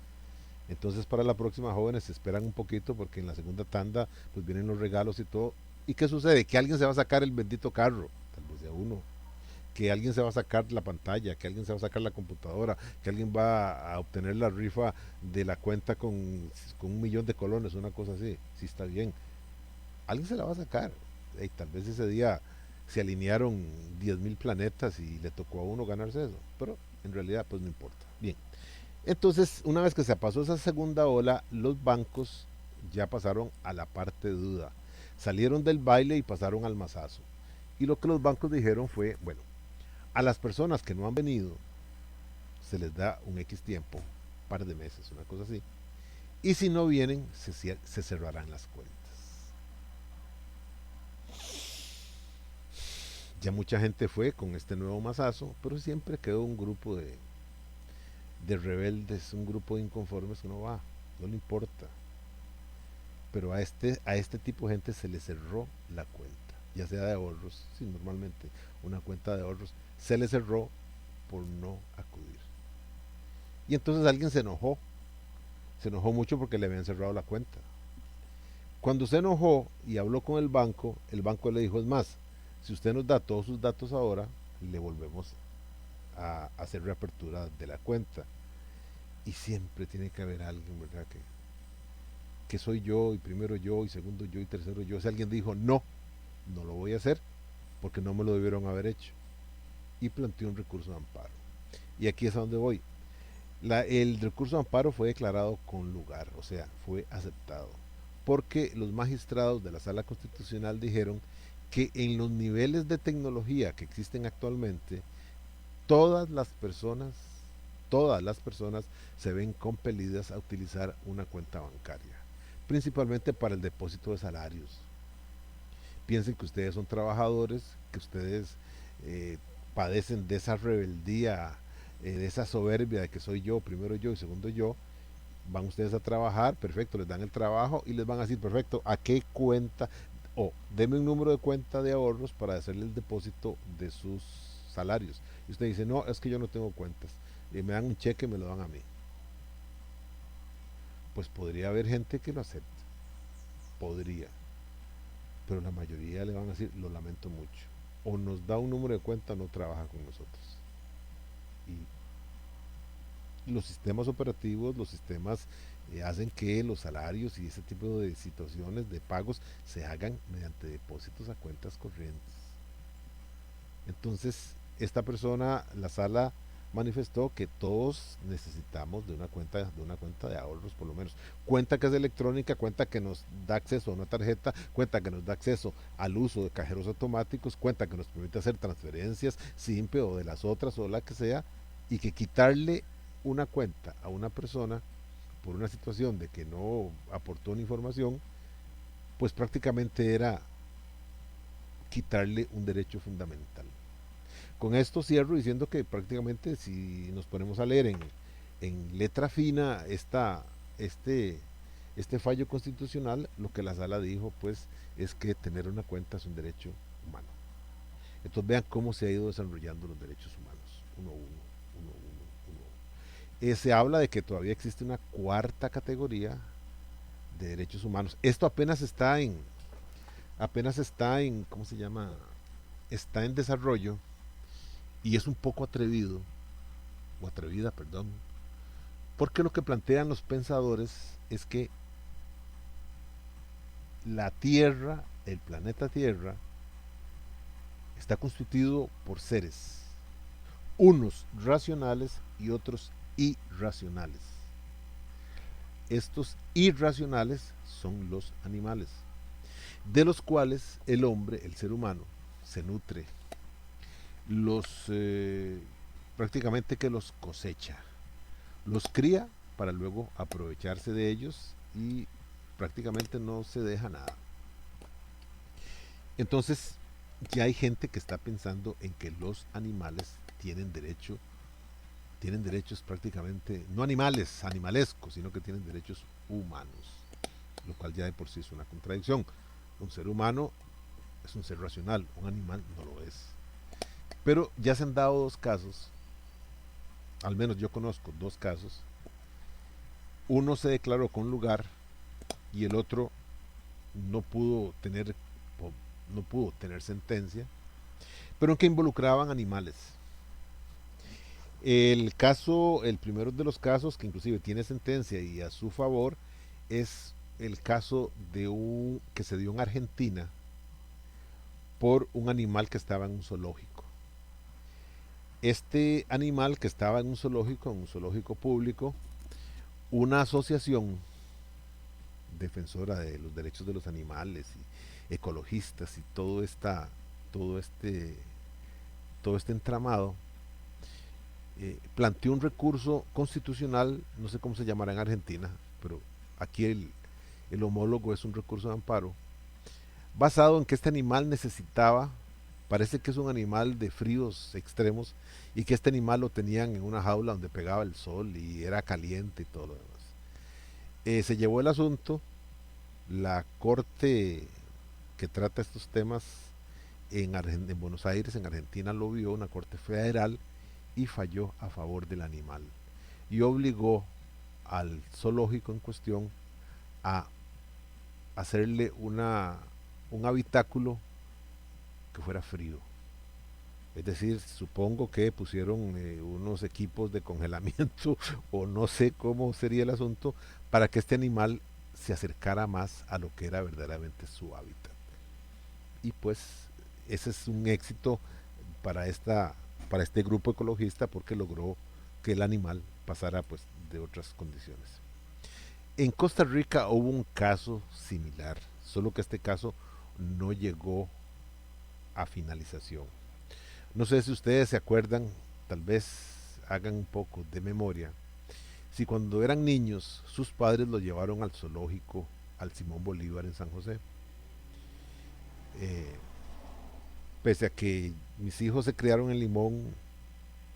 Entonces para la próxima, jóvenes, se esperan un poquito porque en la segunda tanda pues vienen los regalos y todo. ¿Y qué sucede? Que alguien se va a sacar el bendito carro, tal vez de uno, que alguien se va a sacar la pantalla, que alguien se va a sacar la computadora, que alguien va a obtener la rifa de la cuenta con 1 millón de colones, una cosa así. Sí, está bien. Alguien se la va a sacar. Tal vez ese día se alinearon 10.000 planetas y le tocó a uno ganarse eso. Pero en realidad pues no importa. Bien. Entonces, una vez que se pasó esa segunda ola, los bancos ya pasaron a la parte de duda. Salieron del baile y pasaron al masazo. Y lo que los bancos dijeron fue, bueno, a las personas que no han venido se les da un X tiempo, un par de meses, una cosa así. y si no vienen, se cerrarán las cuentas. Ya mucha gente fue con este nuevo mazazo, pero siempre quedó un grupo de rebeldes, un grupo de inconformes que no va, no le importa. Pero a este tipo de gente se le cerró la cuenta, ya sea de ahorros, sí, normalmente una cuenta de ahorros, se le cerró por no acudir. Y entonces alguien se enojó mucho porque le habían cerrado la cuenta. Cuando se enojó y habló con el banco le dijo, es más, si usted nos da todos sus datos ahora, le volvemos a hacer reapertura de la cuenta. Y siempre tiene que haber alguien, ¿verdad? Que soy yo, y primero yo, y segundo yo, y tercero yo. Si alguien dijo, no, no lo voy a hacer, porque no me lo debieron haber hecho. Y planteó un recurso de amparo. Y aquí es a donde voy. El recurso de amparo fue declarado con lugar, o sea, fue aceptado. Porque los magistrados de la Sala Constitucional dijeron que en los niveles de tecnología que existen actualmente, todas las personas, todas las personas se ven compelidas a utilizar una cuenta bancaria, principalmente para el depósito de salarios. Piensen que ustedes son trabajadores, que ustedes eh, padecen de esa rebeldía, de esa soberbia de que soy yo, primero yo y segundo yo. Van ustedes a trabajar, perfecto, les dan el trabajo y les van a decir, perfecto, ¿a qué cuenta? O deme un número de cuenta de ahorros para hacerle el depósito de sus salarios. Y usted dice, no, es que yo no tengo cuentas. Y me dan un cheque y me lo dan a mí. Pues podría haber gente que lo acepte. Podría. Pero la mayoría le van a decir, lo lamento mucho. O nos da un número de cuenta o no trabaja con nosotros. Y los sistemas operativos, los sistemas hacen que los salarios y ese tipo de situaciones de pagos se hagan mediante depósitos a cuentas corrientes. Entonces, esta persona, la sala manifestó que todos necesitamos de una cuenta de ahorros por lo menos. Cuenta que es electrónica, cuenta que nos da acceso a una tarjeta, cuenta que nos da acceso al uso de cajeros automáticos, cuenta que nos permite hacer transferencias simple o de las otras o la que sea, y que quitarle una cuenta a una persona por una situación de que no aportó una información, pues prácticamente era quitarle un derecho fundamental. Con esto cierro diciendo que prácticamente si nos ponemos a leer en letra fina este, este fallo constitucional, lo que la sala dijo pues es que tener una cuenta es un derecho humano. Entonces vean cómo se ha ido desarrollando los derechos humanos, uno a uno, uno a uno, uno a uno. Se habla de que todavía existe una cuarta categoría de derechos humanos. Esto apenas está en, ¿cómo se llama? Está en desarrollo y es un poco atrevido, o atrevida, perdón, porque lo que plantean los pensadores es que la Tierra, el planeta Tierra, está constituido por seres, unos racionales y otros irracionales. Estos irracionales son los animales, de los cuales el hombre, el ser humano, se nutre, los prácticamente que los cosecha, los cría para luego aprovecharse de ellos y prácticamente no se deja nada. Entonces ya hay gente que está pensando en que los animales tienen derechos prácticamente, no animales, animalescos, sino que tienen derechos humanos, lo cual ya de por sí es una contradicción. Un ser humano es un ser racional, un animal no lo es. Pero ya se han dado dos casos, al menos yo conozco dos casos. Uno se declaró con lugar y el otro no pudo tener no pudo tener sentencia, pero que involucraban animales. El primero de los casos que inclusive tiene sentencia y a su favor es el caso que se dio en Argentina por un animal que estaba en un zoológico. Este animal que estaba en un zoológico público, una asociación defensora de los derechos de los animales y ecologistas y todo este, todo este entramado, planteó un recurso constitucional, no sé cómo se llamará en Argentina, pero aquí el homólogo es un recurso de amparo, basado en que este animal necesitaba, parece que es un animal de fríos extremos, y que este animal lo tenían en una jaula donde pegaba el sol y era caliente y todo lo demás. Se llevó el asunto, la corte que trata estos temas en Buenos Aires, en Argentina, lo vio, una corte federal, y falló a favor del animal. Y obligó al zoológico en cuestión a hacerle un habitáculo que fuera frío. Es decir, supongo que pusieron unos equipos de congelamiento o no sé cómo sería el asunto para que este animal se acercara más a lo que era verdaderamente su hábitat. Y pues ese es un éxito para, para este grupo ecologista porque logró que el animal pasara pues de otras condiciones. En Costa Rica hubo un caso similar, solo que este caso no llegó a finalización. No sé si ustedes se acuerdan, tal vez hagan un poco de memoria, si cuando eran niños sus padres los llevaron al zoológico, al Simón Bolívar en San José. Eh, Pese a que mis hijos se criaron en Limón,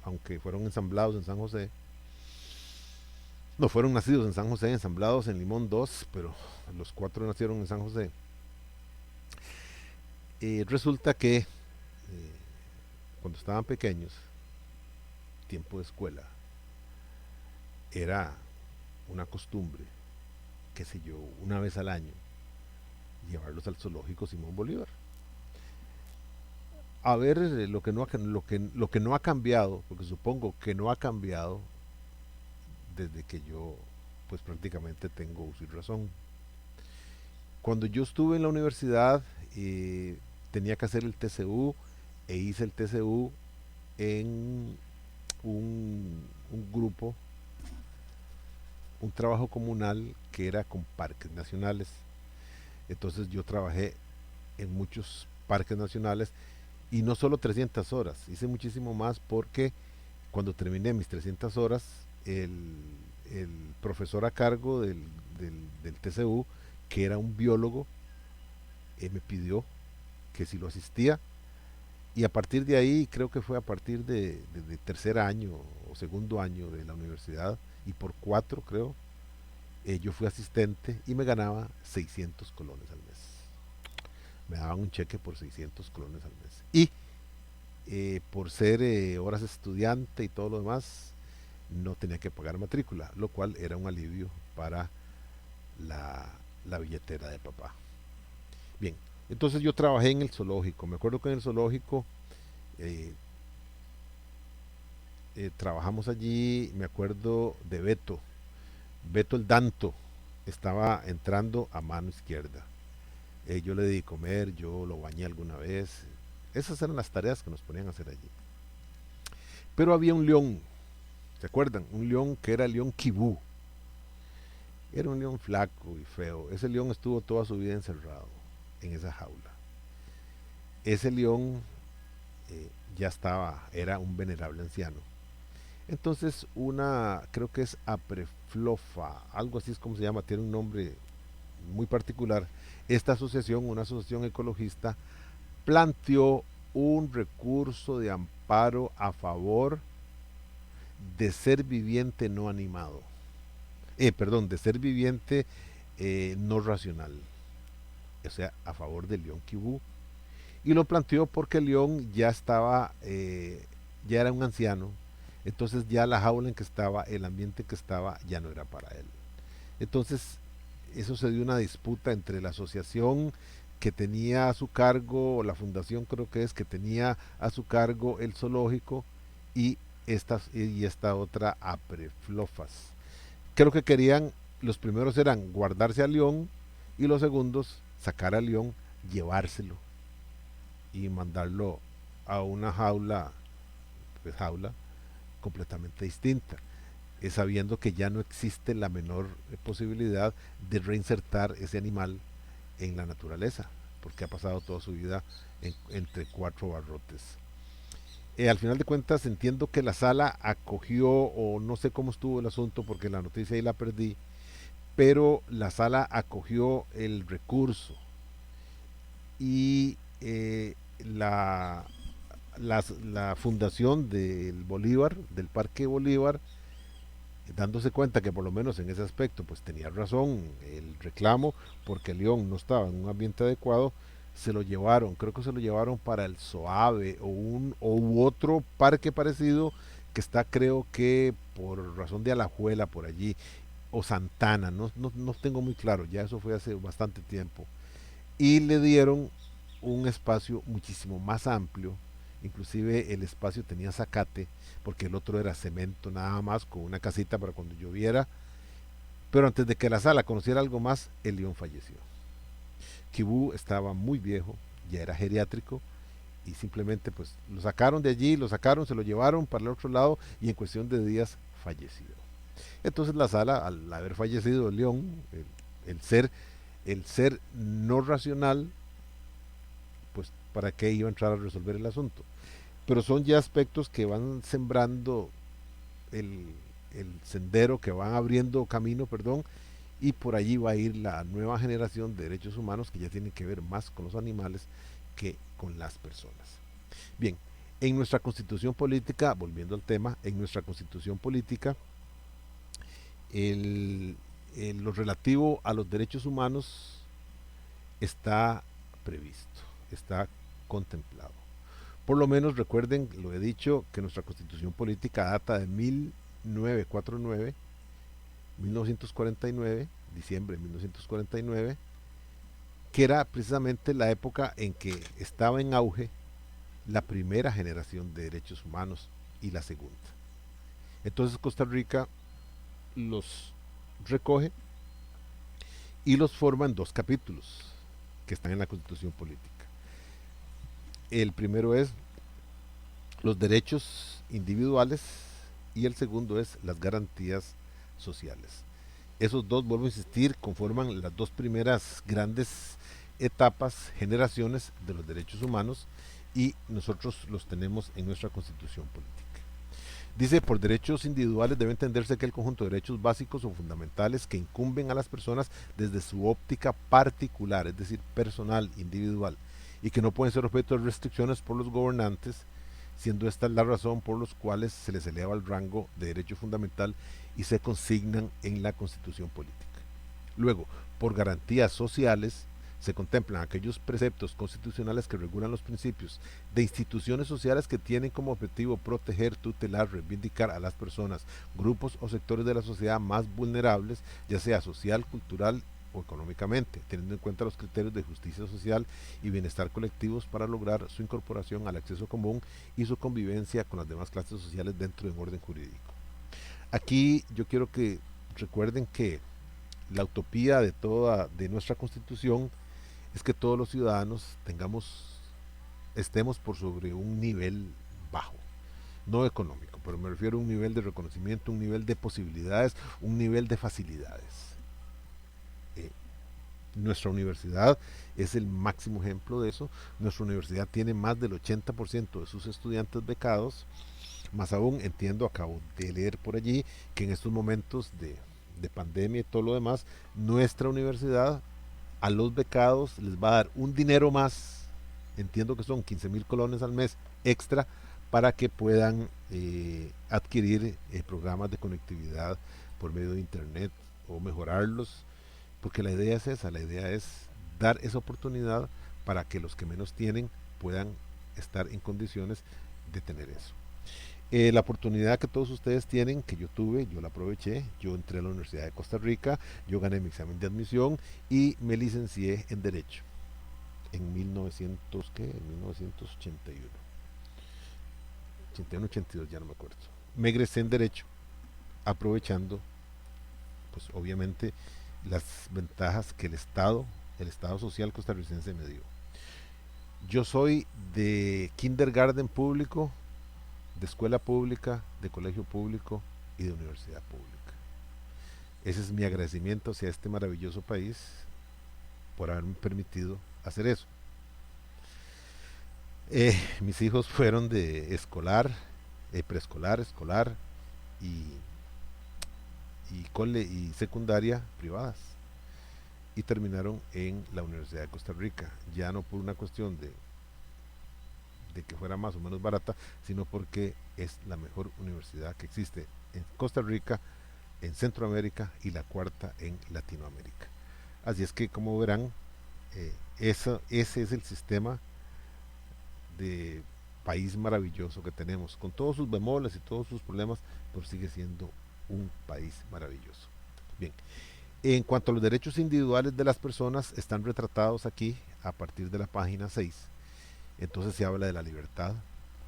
aunque fueron ensamblados en San José, no fueron nacidos en San José, ensamblados en Limón 2, pero los 4 nacieron en San José. Resulta que cuando estaban pequeños, tiempo de escuela, era una costumbre, qué sé yo, una vez al año, llevarlos al zoológico Simón Bolívar. A ver lo que no ha cambiado, porque supongo que no ha cambiado desde que yo pues prácticamente tengo uso y razón. Cuando yo estuve en la universidad tenía que hacer el TCU e hice el TCU en un grupo, un trabajo comunal que era con parques nacionales. Entonces yo trabajé en muchos parques nacionales y no solo 300 horas, hice muchísimo más porque cuando terminé mis 300 horas, el, el profesor a cargo del TCU, que era un biólogo, me pidió que si lo asistía, y a partir de ahí, creo que fue a partir de tercer año o segundo año de la universidad, y por 4 creo, yo fui asistente y me ganaba 600 colones al mes. Me daban un cheque por 600 colones al mes. Y por ser horas estudiante y todo lo demás, no tenía que pagar matrícula, lo cual era un alivio para la, la billetera de papá. Bien, entonces yo trabajé en el zoológico. Me acuerdo que en el zoológico eh, trabajamos allí, me acuerdo de Beto. Beto el Danto estaba entrando a mano izquierda. Yo le di comer, yo lo bañé alguna vez. Esas eran las tareas que nos ponían a hacer allí. Pero había un león, ¿se acuerdan? Un león que era el león Kibú. Era un león flaco y feo. Ese león estuvo toda su vida encerrado en esa jaula. Ese león ya estaba, era un venerable anciano. Entonces creo que es Apreflofa, algo así es como se llama, tiene un nombre muy particular. Esta asociación, una asociación ecologista, planteó un recurso de amparo a favor de ser viviente no animado. Perdón, de ser viviente no racional. O sea, a favor del león Kibú. Y lo planteó porque el león ya estaba, ya era un anciano. Entonces ya la jaula en que estaba, el ambiente que estaba, ya no era para él. Entonces, eso se dio una disputa entre la asociación que tenía a su cargo, o la fundación creo que es, que tenía a su cargo el zoológico, y esta otra Apreflofas. Creo que querían, los primeros eran guardarse al león, y los segundos sacar al león, llevárselo y mandarlo a una jaula, pues jaula completamente distinta, sabiendo que ya no existe la menor posibilidad de reinsertar ese animal en la naturaleza, porque ha pasado toda su vida entre 4 barrotes. Al final de cuentas entiendo que la sala acogió, o no sé cómo estuvo el asunto porque la noticia ahí la perdí, pero la sala acogió el recurso y la fundación del Bolívar, del Parque Bolívar, dándose cuenta que por lo menos en ese aspecto pues tenía razón el reclamo, porque León no estaba en un ambiente adecuado, se lo llevaron, creo que se lo llevaron para el Soave o u otro parque parecido que está, creo que por razón de Alajuela por allí, o Santana, no tengo muy claro, ya eso fue hace bastante tiempo, y le dieron un espacio muchísimo más amplio, inclusive el espacio tenía zacate, porque el otro era cemento nada más, con una casita para cuando lloviera, pero antes de que la sala conociera algo más, el león falleció. Kibú estaba muy viejo, ya era geriátrico, y simplemente pues lo sacaron de allí, lo sacaron, se lo llevaron para el otro lado, y en cuestión de días falleció. Entonces la sala, al haber fallecido el león, el ser, el ser no racional, pues para qué iba a entrar a resolver el asunto. Pero son ya aspectos que van sembrando el, el sendero, que van abriendo camino, perdón, y por allí va a ir la nueva generación de derechos humanos que ya tienen que ver más con los animales que con las personas. Bien, en nuestra constitución política, volviendo al tema, en nuestra constitución política, lo relativo a los derechos humanos está previsto, está contemplado. Por lo menos recuerden, lo he dicho, que nuestra constitución política data de 1949, 1949, diciembre de 1949, que era precisamente la época en que estaba en auge la primera generación de derechos humanos y la segunda. Entonces Costa Rica los recoge y los forma en dos capítulos que están en la constitución política. El primero es los derechos individuales y el segundo es las garantías sociales. Esos dos, vuelvo a insistir, conforman las dos primeras grandes etapas, generaciones de los derechos humanos, y nosotros los tenemos en nuestra constitución política. Dice, por derechos individuales debe entenderse que el conjunto de derechos básicos o fundamentales que incumben a las personas desde su óptica particular, es decir, personal, individual, y que no pueden ser objeto de restricciones por los gobernantes, siendo esta la razón por los cuales se les eleva el rango de derecho fundamental y se consignan en la Constitución política. Luego, por garantías sociales, se contemplan aquellos preceptos constitucionales que regulan los principios de instituciones sociales que tienen como objetivo proteger, tutelar, reivindicar a las personas, grupos o sectores de la sociedad más vulnerables, ya sea social, cultural o económicamente, teniendo en cuenta los criterios de justicia social y bienestar colectivos para lograr su incorporación al acceso común y su convivencia con las demás clases sociales dentro de un orden jurídico. Aquí yo quiero que recuerden que la utopía de nuestra constitución es que todos los ciudadanos estemos por sobre un nivel bajo, no económico, pero me refiero a un nivel de reconocimiento, un nivel de posibilidades, un nivel de facilidades. Nuestra universidad es el máximo ejemplo de eso. Nuestra universidad tiene más del 80% de sus estudiantes becados. Más aún, entiendo, acabo de leer por allí que en estos momentos de pandemia y todo lo demás, nuestra universidad a los becados les va a dar un dinero más, entiendo que son 15,000 colones al mes extra, para que puedan adquirir programas de conectividad por medio de internet o mejorarlos, porque la idea es esa, la idea es dar esa oportunidad para que los que menos tienen puedan estar en condiciones de tener eso. La oportunidad que todos ustedes tienen, que yo tuve, yo la aproveché, yo entré a la Universidad de Costa Rica, yo gané mi examen de admisión y me licencié en Derecho en 1900, ¿qué? En 1981, 81, 82, ya no me acuerdo. Me egresé en Derecho, aprovechando, pues obviamente, las ventajas que el Estado social costarricense me dio. Yo soy de kindergarten público, de escuela pública, de colegio público y de universidad pública. Ese es mi agradecimiento hacia este maravilloso país por haberme permitido hacer eso. Mis hijos fueron de escolar, preescolar, escolar y, y secundaria privadas y terminaron en la Universidad de Costa Rica, ya no por una cuestión de que fuera más o menos barata, sino porque es la mejor universidad que existe en Costa Rica, en Centroamérica y la cuarta en Latinoamérica. Así es que, como verán, ese es el sistema de país maravilloso que tenemos, con todos sus bemoles y todos sus problemas, pero sigue siendo un país maravilloso. Bien, en cuanto a los derechos individuales de las personas, están retratados aquí a partir de la página 6. Entonces se habla de la libertad,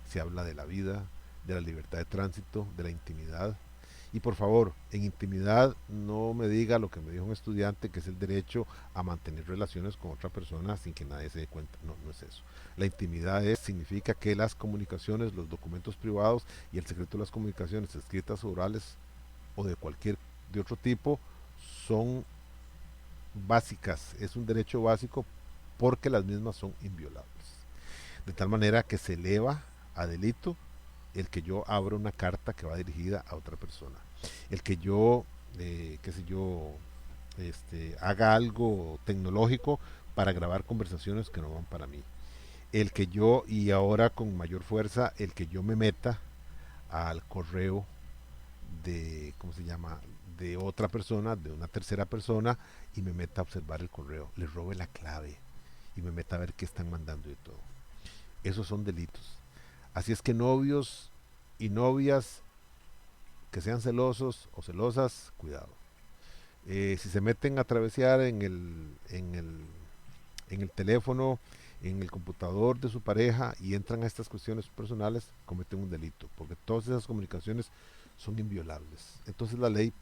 se habla de la vida, de la libertad de tránsito, de la intimidad. Y por favor, en intimidad no me diga lo que me dijo un estudiante, que es el derecho a mantener relaciones con otra persona sin que nadie se dé cuenta. No, no es eso. La intimidad significa que las comunicaciones, los documentos privados y el secreto de las comunicaciones escritas, orales o de otro tipo son básicas. Es un derecho básico porque las mismas son inviolables. De tal manera que se eleva a delito el que yo abra una carta que va dirigida a otra persona, el que yo, qué sé yo, haga algo tecnológico para grabar conversaciones que no van para mí, el que yo, y ahora con mayor fuerza, el que yo me meta al correo de, ¿cómo se llama?, de otra persona, de una tercera persona, y me meta a observar el correo, le robe la clave y me meta a ver qué están mandando y todo. Esos son delitos. Así es que novios y novias que sean celosos o celosas, cuidado. Si se meten a travesear en el teléfono, en el computador de su pareja y entran a estas cuestiones personales, cometen un delito, porque todas esas comunicaciones son inviolables. Entonces la ley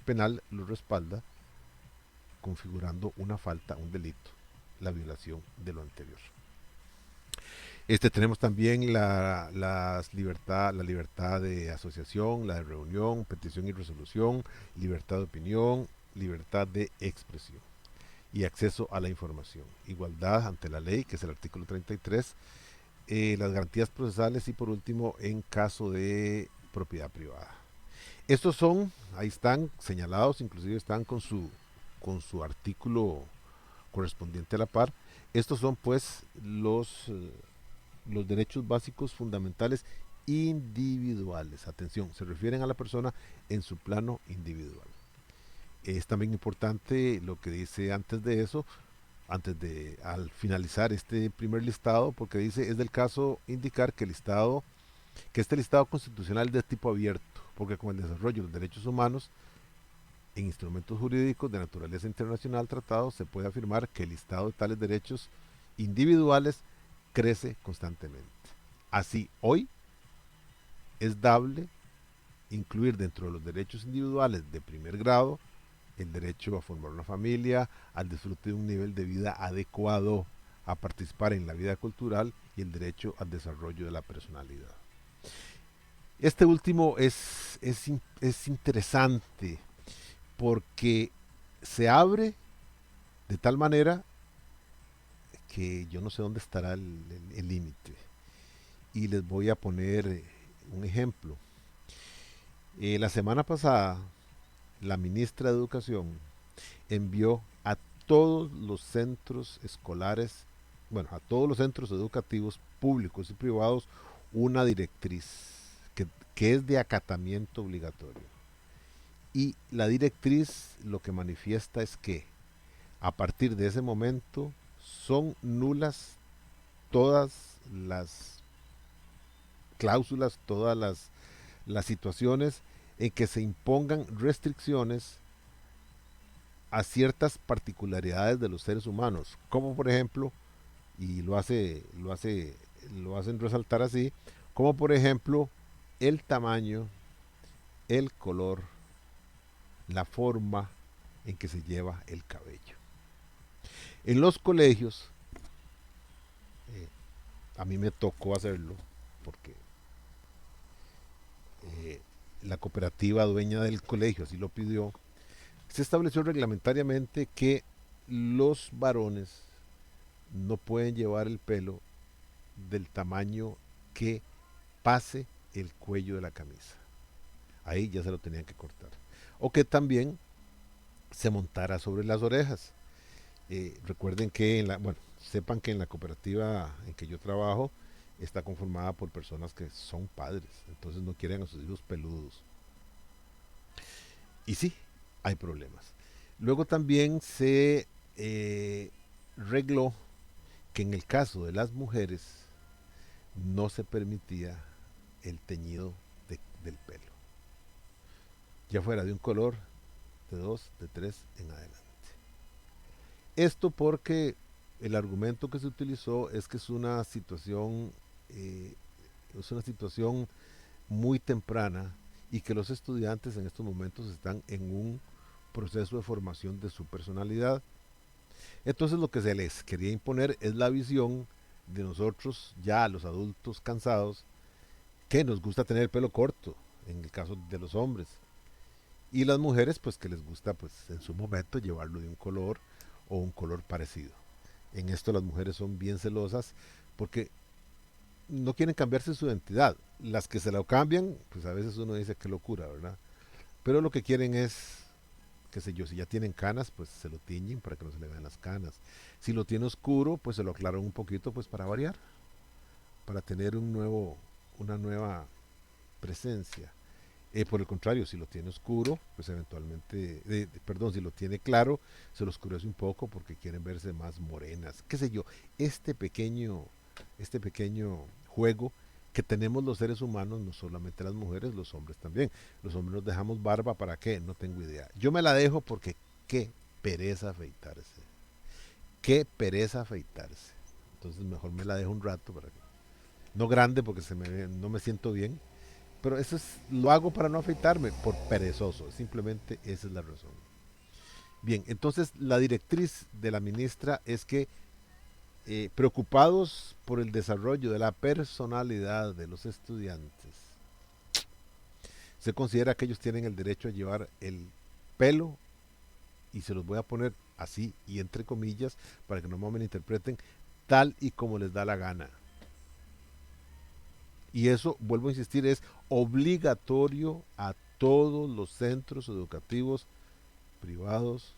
penal lo respalda configurando una falta, un delito, la violación de lo anterior. Tenemos también la libertad de asociación, la de reunión, petición y resolución, libertad de opinión, libertad de expresión y acceso a la información. Igualdad ante la ley, que es el artículo 33, las garantías procesales y por último, en caso de propiedad privada. Estos son, ahí están señalados, inclusive están con su artículo correspondiente a la par. Estos son pues los derechos básicos fundamentales individuales. Atención, se refieren a la persona en su plano individual. Es también importante lo que dice antes de eso, al finalizar este primer listado, porque dice, es del caso indicar que este listado constitucional es de tipo abierto, porque con el desarrollo de los derechos humanos en instrumentos jurídicos de naturaleza internacional tratados, se puede afirmar que el listado de tales derechos individuales crece constantemente. Así, hoy es dable incluir dentro de los derechos individuales de primer grado el derecho a formar una familia, al disfrute de un nivel de vida adecuado, a participar en la vida cultural y el derecho al desarrollo de la personalidad. Este último es interesante porque se abre de tal manera que yo no sé dónde estará el límite. Y les voy a poner un ejemplo. La semana pasada, la ministra de Educación envió a todos los centros escolares, bueno, a todos los centros educativos públicos y privados, una directriz que es de acatamiento obligatorio. Y la directriz lo que manifiesta es que a partir de ese momento son nulas todas las cláusulas, todas las situaciones en que se impongan restricciones a ciertas particularidades de los seres humanos, como por ejemplo, y lo hacen resaltar así, como por ejemplo el tamaño, el color, la forma en que se lleva el cabello. En los colegios, eh, a mí me tocó hacerlo porque eh, la cooperativa dueña del colegio así lo pidió. Se estableció reglamentariamente que los varones no pueden llevar el pelo del tamaño que pase el cuello de la camisa. Ahí ya se lo tenían que cortar. o que también se montara sobre las orejas. Recuerden que bueno, sepan que en la cooperativa en que yo trabajo está conformada por personas que son padres, entonces no quieren a sus hijos peludos. Y sí, hay problemas. Luego también se regló que en el caso de las mujeres no se permitía el teñido del pelo, ya fuera de un color, de dos, de tres en adelante. Esto porque el argumento que se utilizó es que eh, es una situación muy temprana y que los estudiantes en estos momentos están en un proceso de formación de su personalidad. Entonces lo que se les quería imponer es la visión de nosotros, ya los adultos cansados, que nos gusta tener el pelo corto, en el caso de los hombres. Y las mujeres, pues que les gusta, pues en su momento llevarlo de un color o un color parecido. En esto las mujeres son bien celosas porque no quieren cambiarse su identidad. Las que se lo cambian, pues a veces uno dice qué locura, ¿verdad? Pero lo que quieren es, qué sé yo, si ya tienen canas, pues se lo tiñen para que no se le vean las canas. Si lo tiene oscuro, pues se lo aclaran un poquito, pues para variar, para tener una nueva presencia. Por el contrario, si lo tiene oscuro, pues eventualmente, perdón, si lo tiene claro, se lo oscurece un poco porque quieren verse más morenas. Qué sé yo, este pequeño, este pequeño juego que tenemos los seres humanos, no solamente las mujeres, los hombres también. Los hombres nos dejamos barba, ¿para qué? No tengo idea. Yo me la dejo porque qué pereza afeitarse. Qué pereza afeitarse. Entonces mejor me la dejo un rato para que, no grande porque no me siento bien, pero lo hago para no afeitarme, por perezoso. Simplemente esa es la razón. Bien, entonces la directriz de la ministra es que preocupados por el desarrollo de la personalidad de los estudiantes, se considera que ellos tienen el derecho a llevar el pelo, y se los voy a poner así y entre comillas para que no me malinterpreten, tal y como les da la gana. Y eso, vuelvo a insistir, es obligatorio a todos los centros educativos privados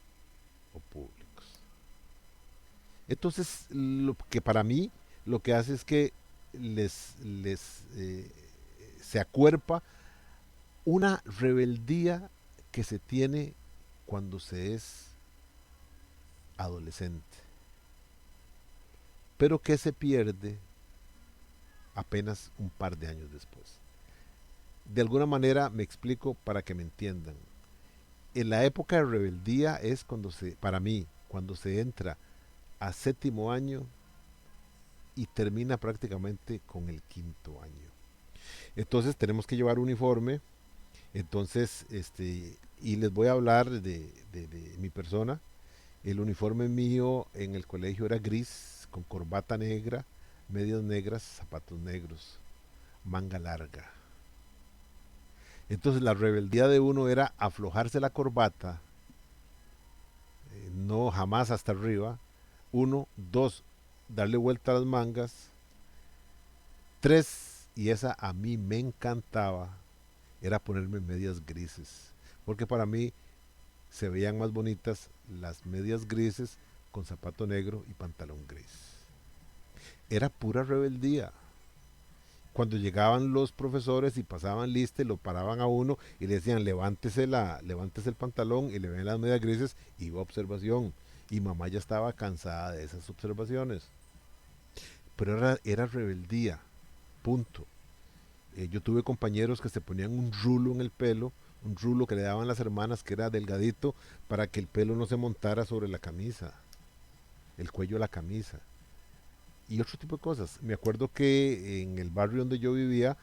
o públicos. Entonces, lo que para mí lo que hace es que se acuerpa una rebeldía que se tiene cuando se es adolescente, pero que se pierde apenas un par de años después. De alguna manera me explico para que me entiendan. En la época de rebeldía es para mí, cuando se entra a séptimo año y termina prácticamente con el quinto año. Entonces tenemos que llevar uniforme. Entonces, y les voy a hablar de mi persona. El uniforme mío en el colegio era gris, con corbata negra, medias negras, zapatos negros, manga larga. Entonces la rebeldía de uno era aflojarse la corbata, no jamás hasta arriba. Uno, dos, darle vuelta a las mangas. Tres, y esa a mí me encantaba, era ponerme medias grises. Porque para mí se veían más bonitas las medias grises con zapato negro y pantalón gris. Era pura rebeldía. Cuando llegaban los profesores y pasaban lista, lo paraban a uno y le decían levántese el pantalón y le ven las medias grises, iba a observación. Y mamá ya estaba cansada de esas observaciones. Pero era rebeldía, punto. Yo tuve compañeros que se ponían un rulo en el pelo, un rulo que le daban las hermanas que era delgadito para que el pelo no se montara sobre la camisa, el cuello de la camisa. Y otro tipo de cosas. Me acuerdo que en el barrio donde yo vivía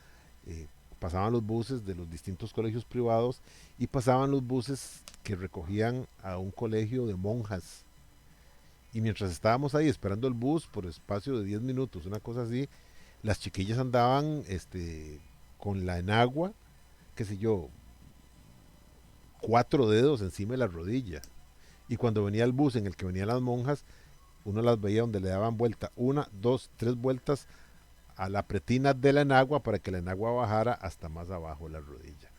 pasaban los buses de los distintos colegios privados y pasaban los buses que recogían a un colegio de monjas. Y mientras estábamos ahí esperando el bus por espacio de 10 minutos, una cosa así, las chiquillas andaban con la enagua, qué sé yo, 4 dedos encima de la rodilla. Y cuando venía el bus en el que venían las monjas, uno las veía donde le daban vuelta, 1, 2, 3 vueltas a la pretina de la enagua para que la enagua bajara hasta más abajo de la rodilla.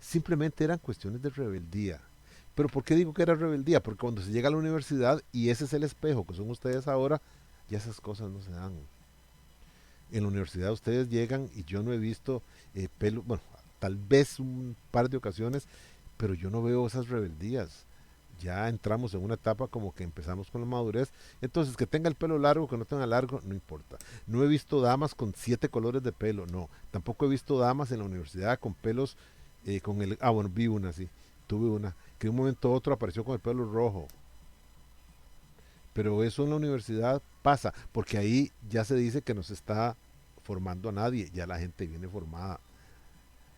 simplemente eran cuestiones de rebeldía. Pero ¿por qué digo que era rebeldía? Porque cuando se llega a la universidad y ese es el espejo que son ustedes ahora, ya esas cosas no se dan. En la universidad ustedes llegan y yo no he visto pelo, bueno, tal vez un par de ocasiones, pero yo no veo esas rebeldías. Ya entramos en una etapa como que empezamos con la madurez. Entonces, que tenga el pelo largo, que no tenga largo, no importa. No he visto damas con 7 colores de pelo, no. Tampoco he visto damas en la universidad con pelos, con el... Ah, bueno, vi una, sí. Tuve una, que de un momento a otro apareció con el pelo rojo. Pero eso en la universidad pasa, porque ahí ya se dice que no se está formando a nadie, ya la gente viene formada.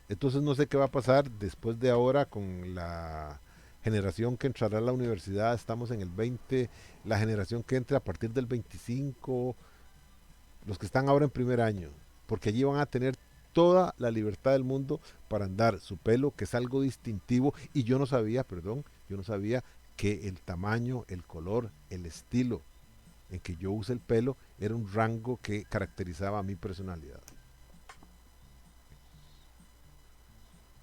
Entonces no sé qué va a pasar después de ahora con la generación que entrará a la universidad, estamos en el 20, la generación que entre a partir del 25, los que están ahora en primer año, porque allí van a tener toda la libertad del mundo para andar su pelo, que es algo distintivo, y yo no sabía, perdón, yo no sabía que el tamaño, el color, el estilo en que yo use el pelo era un rango que caracterizaba a mi personalidad.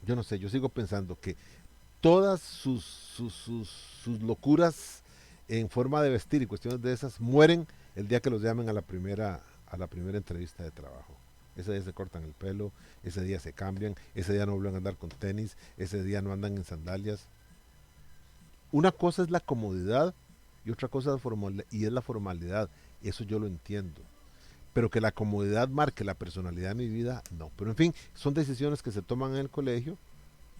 Yo no sé, yo sigo pensando que todas sus locuras en forma de vestir y cuestiones de esas mueren el día que los llamen a la primera entrevista de trabajo. Ese día se cortan el pelo, ese día se cambian, ese día no vuelven a andar con tenis, ese día no andan en sandalias. Una cosa es la comodidad y otra cosa es y es la formalidad. Eso yo lo entiendo. Pero que la comodidad marque la personalidad de mi vida, no. Pero en fin, son decisiones que se toman en el colegio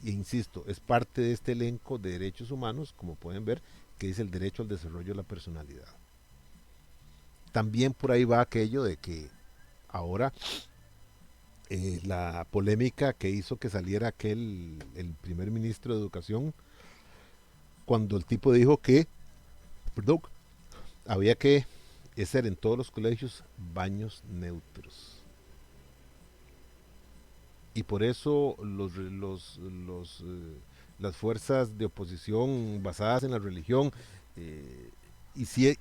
e insisto, es parte de este elenco de derechos humanos, como pueden ver, que dice el derecho al desarrollo de la personalidad. También por ahí va aquello de que ahora la polémica que hizo que saliera el primer ministro de Educación, cuando el tipo dijo que, perdón, había que hacer en todos los colegios baños neutros. Y por eso las fuerzas de oposición basadas en la religión eh,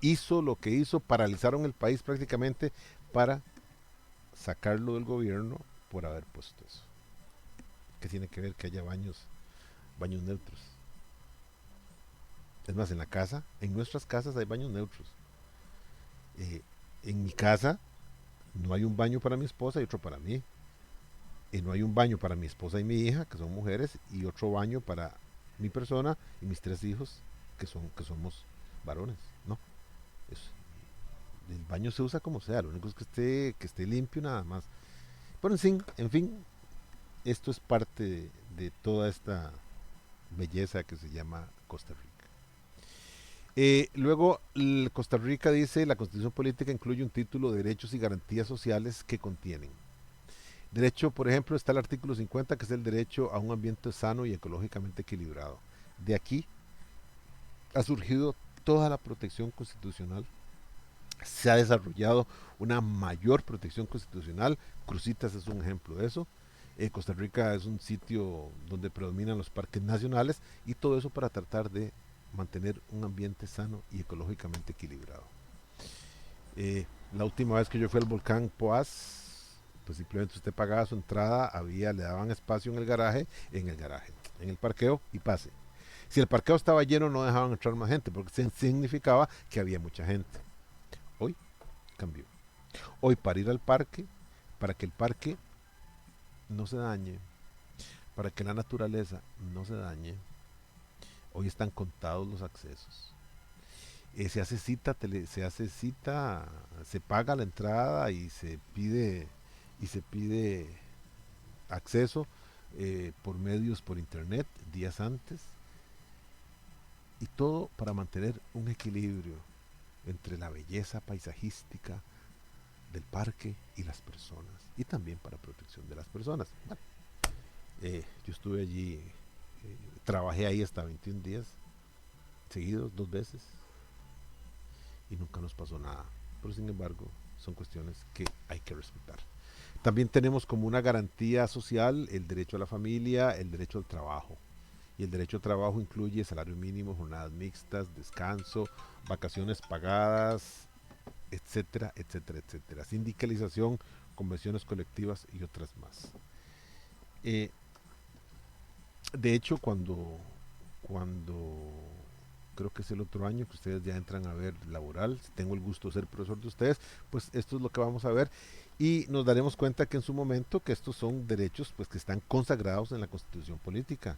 hizo lo que hizo, paralizaron el país prácticamente para sacarlo del gobierno por haber puesto eso. ¿Qué tiene que ver que haya baños neutros? Es más, en la casa, en nuestras casas hay baños neutros. Eh, en mi casa no hay un baño para mi esposa y otro para mí. Y no hay un baño para mi esposa y mi hija, que son mujeres, y otro baño para mi persona y mis 3 hijos, que somos varones, ¿no? Es, el baño se usa como sea, lo único es que esté limpio nada más. Pero en fin, esto es parte de toda esta belleza que se llama Costa Rica. Luego, Costa Rica dice, la constitución política incluye un título de derechos y garantías sociales que contienen. Derecho, por ejemplo, está el artículo 50, que es el derecho a un ambiente sano y ecológicamente equilibrado. De aquí ha surgido toda la protección constitucional. Se ha desarrollado una mayor protección constitucional. Cruzitas es un ejemplo de eso. Costa Rica es un sitio donde predominan los parques nacionales y todo eso para tratar de mantener un ambiente sano y ecológicamente equilibrado. La última vez que yo fui al volcán Poás, pues simplemente usted pagaba su entrada, le daban espacio en el garaje, en el parqueo y pase. Si el parqueo estaba lleno no dejaban entrar más gente porque significaba que había mucha gente. Hoy cambió. Hoy para ir al parque, para que el parque no se dañe, para que la naturaleza no se dañe, hoy están contados los accesos. Se hace cita, se paga la entrada y se pide acceso por medios por internet días antes y todo para mantener un equilibrio entre la belleza paisajística del parque y las personas y también para protección de las personas. Bueno, yo estuve allí, trabajé ahí hasta 21 días seguidos, 2 veces y nunca nos pasó nada, pero sin embargo son cuestiones que hay que respetar. También tenemos como una garantía social el derecho a la familia, el derecho al trabajo. Y el derecho al trabajo incluye salario mínimo, jornadas mixtas, descanso, vacaciones pagadas, etcétera, etcétera, etcétera. Sindicalización, convenciones colectivas y otras más. Eh, De hecho, cuando creo que es el otro año que ustedes ya entran a ver laboral, si tengo el gusto de ser profesor de ustedes, pues esto es lo que vamos a ver y nos daremos cuenta que en su momento que estos son derechos pues que están consagrados en la Constitución política,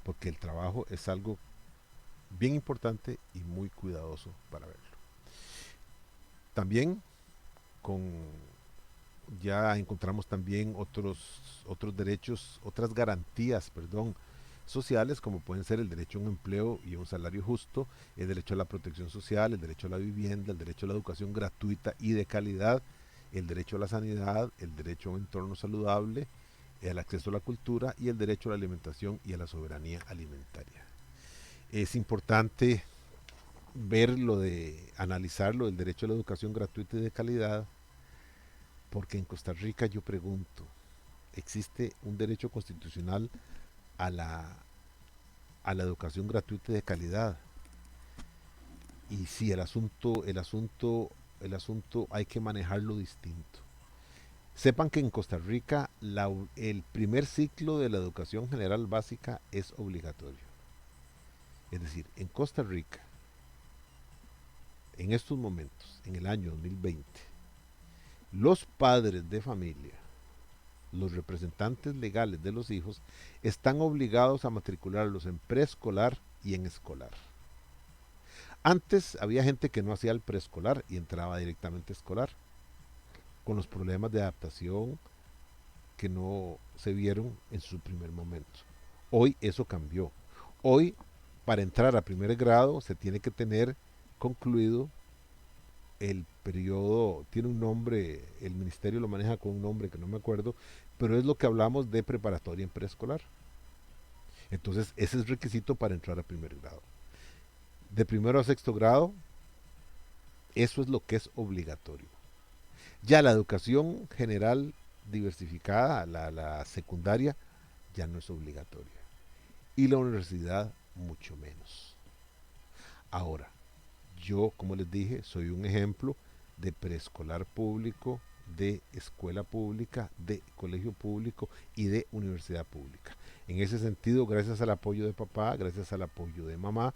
porque el trabajo es algo bien importante y muy cuidadoso para verlo. También con ya encontramos también otros derechos, otras garantías, perdón, sociales, como pueden ser el derecho a un empleo y un salario justo, el derecho a la protección social, el derecho a la vivienda, el derecho a la educación gratuita y de calidad, el derecho a la sanidad, el derecho a un entorno saludable, el acceso a la cultura y el derecho a la alimentación y a la soberanía alimentaria. Es importante verlo de analizarlo, el derecho a la educación gratuita y de calidad, porque en Costa Rica yo pregunto, ¿existe un derecho constitucional a la educación gratuita y de calidad? Y si el asunto hay que manejarlo distinto. Sepan que en Costa Rica el primer ciclo de la educación general básica es obligatorio. Es decir, en Costa Rica, en estos momentos, en el año 2020, los padres de familia, los representantes legales de los hijos, están obligados a matricularlos en preescolar y en escolar. Antes había gente que no hacía el preescolar y entraba directamente a escolar, con los problemas de adaptación que no se vieron en su primer momento. Hoy eso cambió. Hoy, para entrar a primer grado, se tiene que tener concluido el periodo, tiene un nombre, el ministerio lo maneja con un nombre que no me acuerdo, pero es lo que hablamos de preparatoria en preescolar. Entonces, ese es requisito para entrar a primer grado. De primero a sexto grado, eso es lo que es obligatorio. Ya la educación general diversificada, la secundaria, ya no es obligatoria. Y la universidad, mucho menos. Ahora, yo, como les dije, soy un ejemplo de preescolar público, de escuela pública, de colegio público y de universidad pública. En ese sentido, gracias al apoyo de papá, gracias al apoyo de mamá,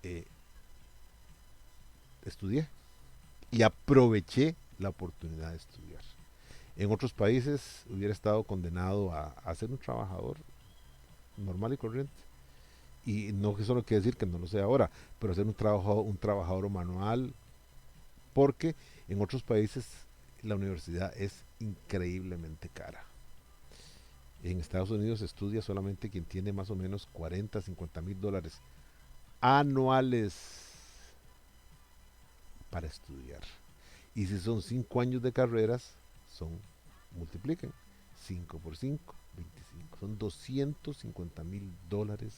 eh, estudié y aproveché la oportunidad de estudiar. En otros países hubiera estado condenado a ser un trabajador normal y corriente. Y no que eso no quiere decir que no lo sea ahora, pero ser un trabajador manual, porque en otros países la universidad es increíblemente cara. En Estados Unidos estudia solamente quien tiene más o menos 40, $50,000 anuales para estudiar. Y si son 5 años de carreras, multipliquen 5 por 5, 25, son $250,000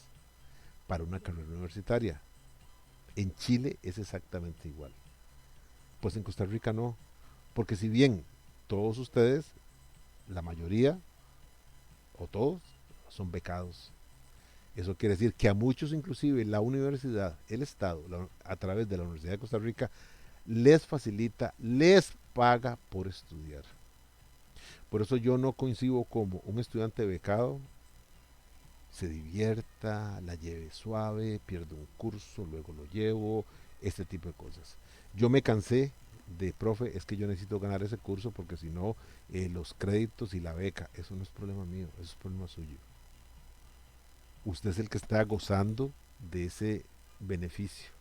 para una carrera universitaria. En Chile es exactamente igual. Pues en Costa Rica no, porque si bien todos ustedes, la mayoría o todos, son becados, eso quiere decir que a muchos inclusive la universidad, el Estado, a través de la Universidad de Costa Rica, les facilita, les paga por estudiar. Por eso yo no coincido como un estudiante becado se divierta, la lleve suave, pierdo un curso, luego lo llevo, este tipo de cosas. Yo me cansé de, profe, es que yo necesito ganar ese curso porque si no, los créditos y la beca, eso no es problema mío, eso es problema suyo. Usted es el que está gozando de ese beneficio,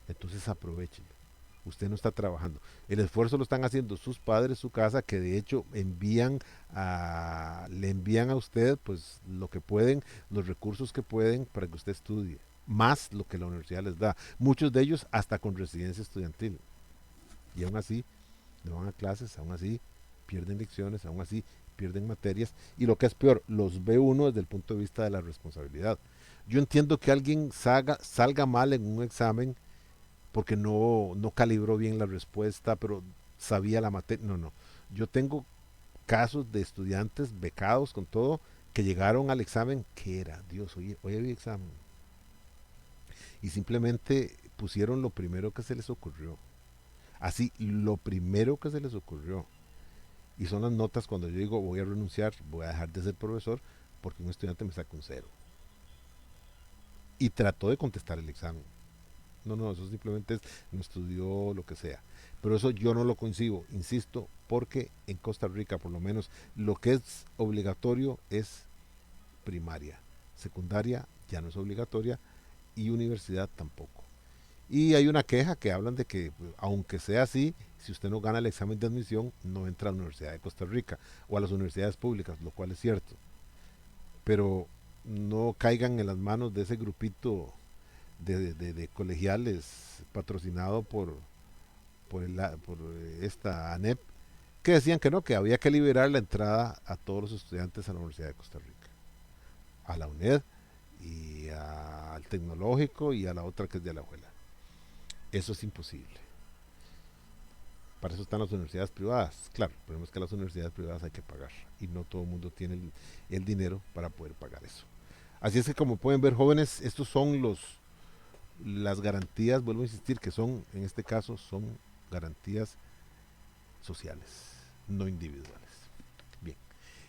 entonces aprovechelo. Usted no está trabajando. El esfuerzo lo están haciendo sus padres, su casa, que de hecho le envían a usted pues lo que pueden, los recursos que pueden para que usted estudie, más lo que la universidad les da. Muchos de ellos hasta con residencia estudiantil. Y aún así no van a clases, aún así pierden lecciones, aún así pierden materias. Y lo que es peor, los ve uno desde el punto de vista de la responsabilidad. Yo entiendo que alguien salga mal en un examen porque no calibró bien la respuesta, pero sabía la materia. No, no. Yo tengo casos de estudiantes becados con todo que llegaron al examen, ¿qué era? Dios, hoy había examen. Y simplemente pusieron lo primero que se les ocurrió. Así, lo primero que se les ocurrió. Y son las notas cuando yo digo voy a renunciar, voy a dejar de ser profesor, porque un estudiante me saca un cero. Y trató de contestar el examen. No, no, eso simplemente es, no estudió lo que sea. Pero eso yo no lo concibo, insisto, porque en Costa Rica, por lo menos, lo que es obligatorio es primaria. Secundaria ya no es obligatoria y universidad tampoco. Y hay una queja que hablan de que, aunque sea así, si usted no gana el examen de admisión, no entra a la Universidad de Costa Rica o a las universidades públicas, lo cual es cierto. Pero no caigan en las manos de ese grupito de colegiales patrocinado por esta ANEP, que decían que no, que había que liberar la entrada a todos los estudiantes a la Universidad de Costa Rica, a la UNED al Tecnológico y a la otra que es de Alajuela. Eso es imposible. Para eso están las universidades privadas. Claro, el problema es que las universidades privadas hay que pagar y no todo el mundo tiene el dinero para poder pagar eso. Así es que, como pueden ver, jóvenes, estos son las garantías, vuelvo a insistir, que son, en este caso, son garantías sociales, no individuales. Bien.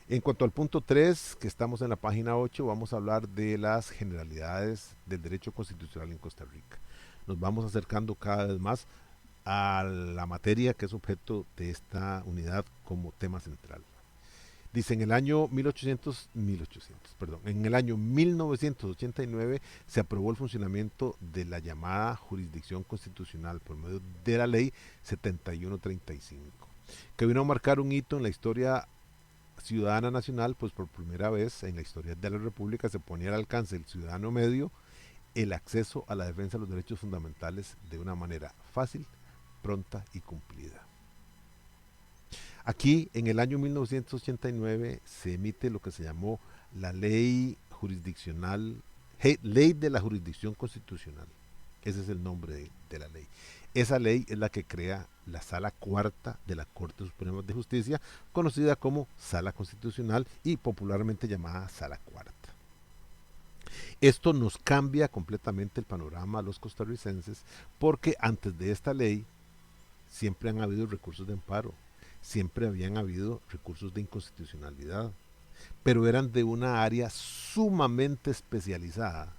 En cuanto al punto 3, que estamos en la página 8, vamos a hablar de las generalidades del derecho constitucional en Costa Rica. Nos vamos acercando cada vez más a la materia que es objeto de esta unidad como tema central. Dice, en el año 1989 se aprobó el funcionamiento de la llamada jurisdicción constitucional por medio de la ley 7135, que vino a marcar un hito en la historia ciudadana nacional, pues por primera vez en la historia de la República se ponía al alcance del ciudadano medio el acceso a la defensa de los derechos fundamentales de una manera fácil, pronta y cumplida. Aquí, en el año 1989, se emite lo que se llamó la Ley Jurisdiccional, Ley de la Jurisdicción Constitucional. Ese es el nombre de la ley. Esa ley es la que crea la Sala Cuarta de la Corte Suprema de Justicia, conocida como Sala Constitucional y popularmente llamada Sala Cuarta. Esto nos cambia completamente el panorama a los costarricenses, porque antes de esta ley siempre han habido recursos de amparo, siempre habían habido recursos de inconstitucionalidad, pero eran de una área sumamente especializada,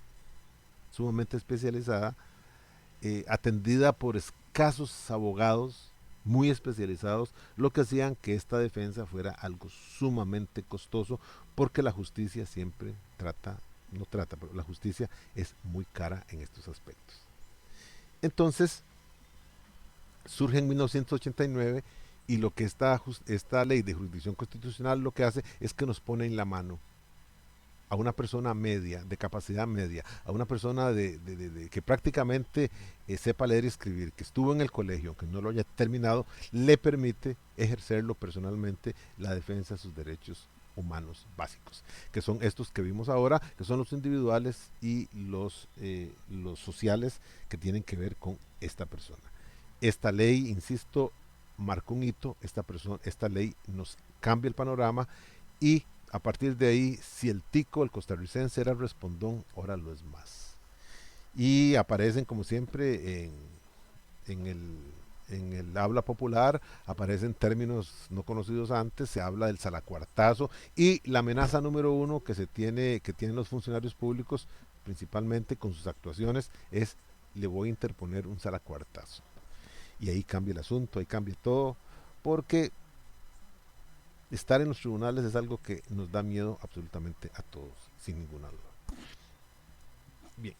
atendida por escasos abogados muy especializados, lo que hacían que esta defensa fuera algo sumamente costoso, porque la justicia siempre pero la justicia es muy cara en estos aspectos. Entonces, surge en 1989 y lo que esta ley de jurisdicción constitucional lo que hace es que nos pone en la mano a una persona media, de capacidad media, a una persona que prácticamente sepa leer y escribir, que estuvo en el colegio, aunque no lo haya terminado, le permite ejercerlo personalmente la defensa de sus derechos humanos básicos, que son estos que vimos ahora, que son los individuales y los sociales, que tienen que ver con esta persona. Esta ley, insisto, marcó un hito. Esta ley nos cambia el panorama y a partir de ahí, si el tico, el costarricense, era respondón, ahora lo es más. Y aparecen, como siempre, en el habla popular, aparecen términos no conocidos antes, se habla del salacuartazo y la amenaza número uno que tienen los funcionarios públicos, principalmente con sus actuaciones, es: le voy a interponer un salacuartazo. Y ahí cambia el asunto, ahí cambia todo, porque estar en los tribunales es algo que nos da miedo absolutamente a todos, sin ninguna duda. Bien,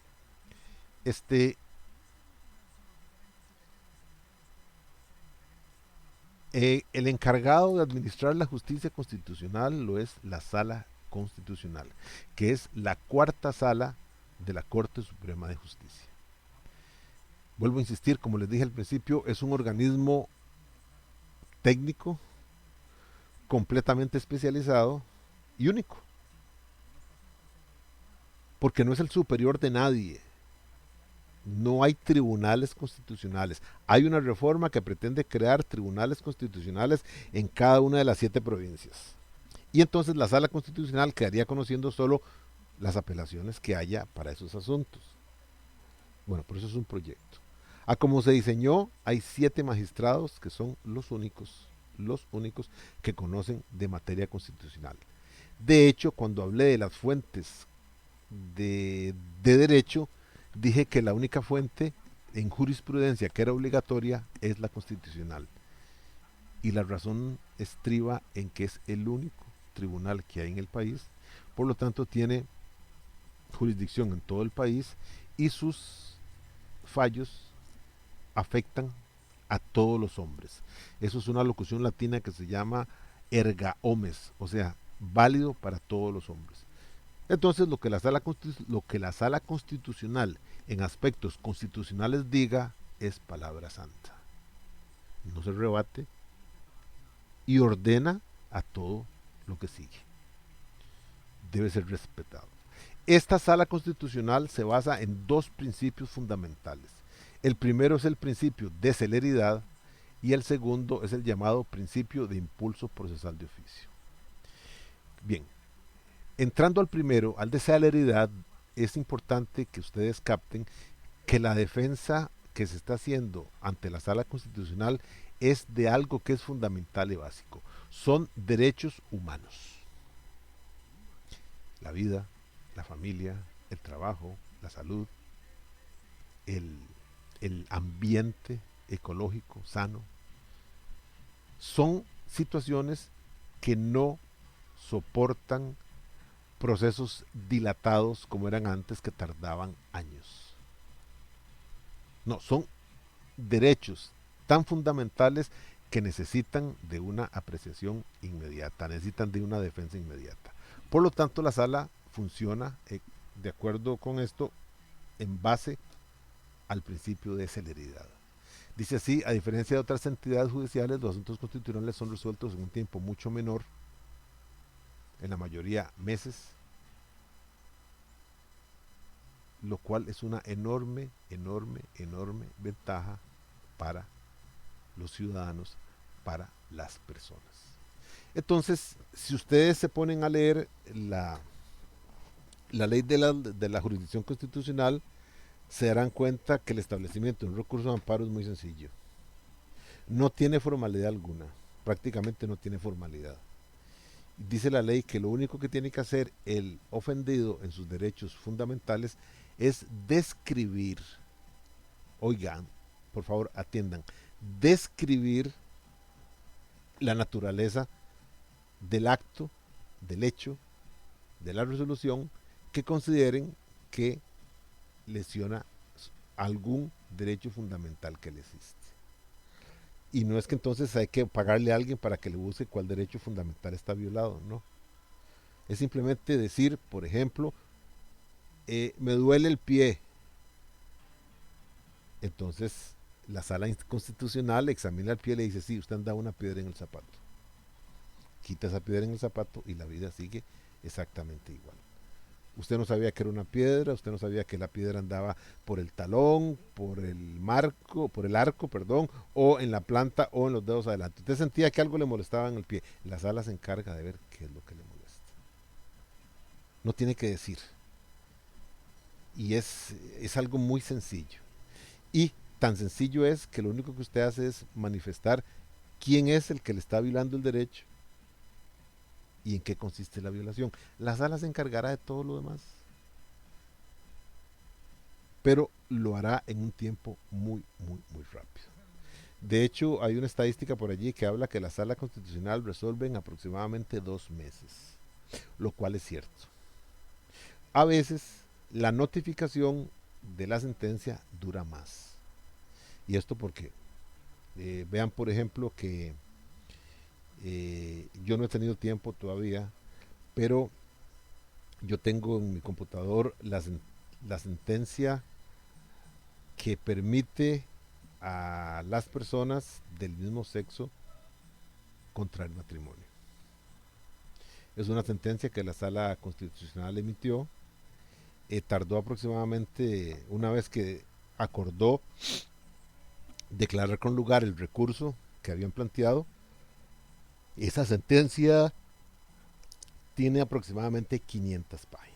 el encargado de administrar la justicia constitucional lo es la Sala Constitucional, que es la cuarta sala de la Corte Suprema de Justicia. Vuelvo a insistir, como les dije al principio, es un organismo técnico, completamente especializado y único, porque no es el superior de nadie. No hay tribunales constitucionales. Hay una reforma que pretende crear tribunales constitucionales en cada una de las 7 provincias. Y entonces la Sala Constitucional quedaría conociendo solo las apelaciones que haya para esos asuntos. Bueno, por eso es un proyecto. A como se diseñó, hay 7 magistrados que son los únicos que conocen de materia constitucional. De hecho, cuando hablé de las fuentes de derecho, dije que la única fuente en jurisprudencia que era obligatoria es la constitucional. Y la razón estriba en que es el único tribunal que hay en el país, por lo tanto tiene jurisdicción en todo el país y sus fallos afectan a todos los hombres. Eso es una locución latina que se llama erga omnes, o sea, válido para todos los hombres. Entonces, lo que la sala constitucional en aspectos constitucionales diga es palabra santa. No se rebate y ordena a todo lo que sigue. Debe ser respetado. Esta sala constitucional se basa en dos principios fundamentales. El primero es el principio de celeridad y el segundo es el llamado principio de impulso procesal de oficio. Bien, entrando al primero, al de celeridad, es importante que ustedes capten que la defensa que se está haciendo ante la sala constitucional es de algo que es fundamental y básico. Son derechos humanos. La vida, la familia, el trabajo, la salud, el, el ambiente ecológico sano, son situaciones que no soportan procesos dilatados como eran antes que tardaban años. No, son derechos tan fundamentales que necesitan de una apreciación inmediata, necesitan de una defensa inmediata. Por lo tanto, la sala funciona de acuerdo con esto en base al principio de celeridad. Dice así, a diferencia de otras entidades judiciales, los asuntos constitucionales son resueltos en un tiempo mucho menor, en la mayoría meses, lo cual es una enorme, enorme, enorme ventaja para los ciudadanos, para las personas. Entonces, si ustedes se ponen a leer la ley de la jurisdicción constitucional, se darán cuenta que el establecimiento de un recurso de amparo es muy sencillo. No tiene formalidad alguna, prácticamente no tiene formalidad. Dice la ley que lo único que tiene que hacer el ofendido en sus derechos fundamentales es describir, oigan, por favor atiendan, describir la naturaleza del acto, del hecho, de la resolución que consideren que lesiona algún derecho fundamental que le existe. Y no es que entonces hay que pagarle a alguien para que le busque cuál derecho fundamental está violado, no. Es simplemente decir, por ejemplo, me duele el pie. Entonces la sala constitucional examina el pie y le dice, sí, usted anda una piedra en el zapato. Quita esa piedra en el zapato y la vida sigue exactamente igual. Usted no sabía que era una piedra, usted no sabía que la piedra andaba por el talón, por el marco, por el arco, perdón, o en la planta o en los dedos adelante. Usted sentía que algo le molestaba en el pie. La sala se encarga de ver qué es lo que le molesta. No tiene que decir. Y es algo muy sencillo. Y tan sencillo es que lo único que usted hace es manifestar quién es el que le está violando el derecho y en qué consiste la violación. La sala se encargará de todo lo demás, pero lo hará en un tiempo muy, muy, muy rápido. De hecho, hay una estadística por allí que habla que la sala constitucional resuelve en aproximadamente 2 meses, lo cual es cierto. A veces, la notificación de la sentencia dura más. Y esto porque, vean por ejemplo que yo no he tenido tiempo todavía, pero yo tengo en mi computador la sentencia que permite a las personas del mismo sexo contraer matrimonio. Es una sentencia que la sala constitucional emitió. Tardó aproximadamente, una vez que acordó declarar con lugar el recurso que habían planteado, esa sentencia tiene aproximadamente 500 páginas.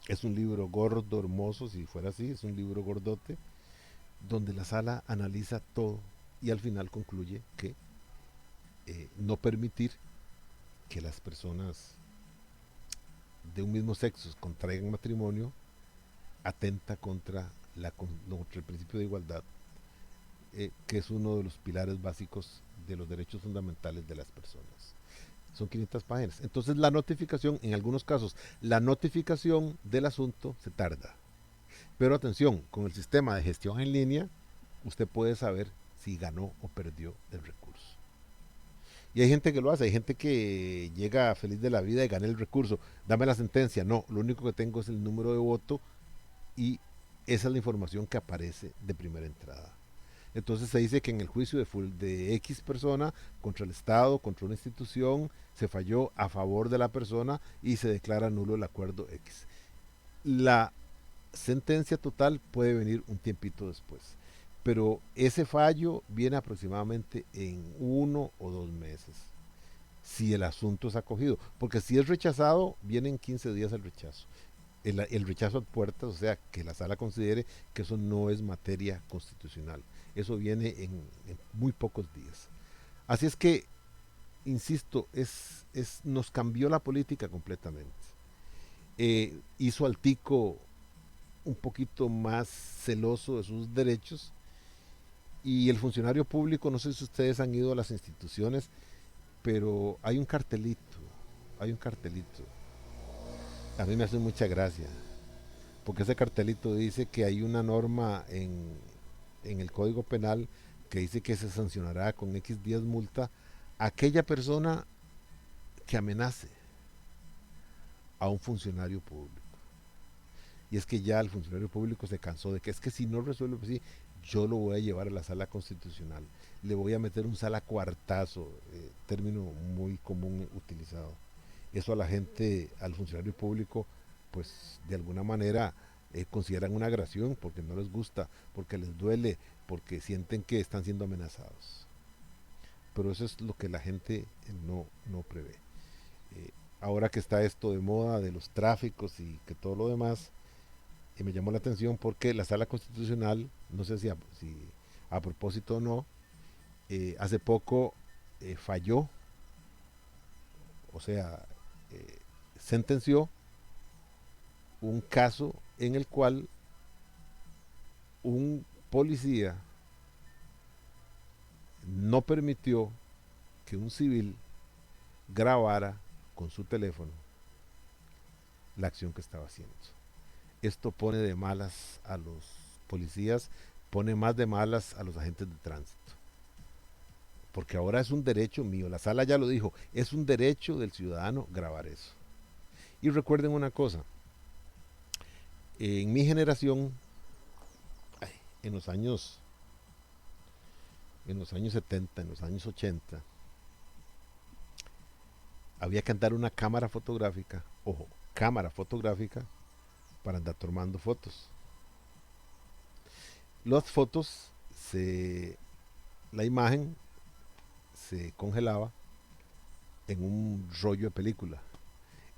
Es un libro gordo, hermoso, si fuera así, es un libro gordote, donde la sala analiza todo y al final concluye que no permitir que las personas de un mismo sexo contraigan matrimonio atenta contra, contra el principio de igualdad, que es uno de los pilares básicos de los derechos fundamentales de las personas. Son 500 páginas. Entonces la notificación, en algunos casos, la notificación del asunto se tarda. Pero atención, con el sistema de gestión en línea, usted puede saber si ganó o perdió el recurso. Y hay gente que lo hace, hay gente que llega feliz de la vida y gana el recurso. Dame la sentencia. No, lo único que tengo es el número de voto y esa es la información que aparece de primera entrada. Entonces se dice que en el juicio de X persona contra el Estado, contra una institución, se falló a favor de la persona y se declara nulo el acuerdo X. La sentencia total puede venir un tiempito después, pero ese fallo viene aproximadamente en 1 o 2 meses, si el asunto es acogido, porque si es rechazado, viene en 15 días el rechazo. El rechazo a puertas, o sea, que la sala considere que eso no es materia constitucional. Eso viene en muy pocos días. Así es que, insisto, nos cambió la política completamente. Hizo al tico un poquito más celoso de sus derechos y el funcionario público, no sé si ustedes han ido a las instituciones, pero hay un cartelito. A mí me hace mucha gracia, porque ese cartelito dice que hay una norma en el Código Penal que dice que se sancionará con X días multa a aquella persona que amenace a un funcionario público. Y es que ya el funcionario público se cansó de que es que si no resuelve así, yo lo voy a llevar a la sala constitucional, le voy a meter un sala cuartazo, término muy común utilizado. Eso a la gente, al funcionario público, pues de alguna manera consideran una agresión porque no les gusta, porque les duele, porque sienten que están siendo amenazados. Pero eso es lo que la gente no prevé. Ahora que está esto de moda de los tráficos y que todo lo demás, me llamó la atención porque la sala constitucional, no sé si a propósito o no, hace poco falló, o sea, eh, sentenció un caso en el cual un policía no permitió que un civil grabara con su teléfono la acción que estaba haciendo. Esto pone de malas a los policías, pone más de malas a los agentes de tránsito. Porque ahora es un derecho mío, la sala ya lo dijo, es un derecho del ciudadano grabar eso. Y recuerden una cosa, en mi generación, en los años en los años 70, en los años 80, había que andar una cámara fotográfica, ojo, cámara fotográfica, para andar tomando fotos. Las fotos, la imagen se congelaba en un rollo de película.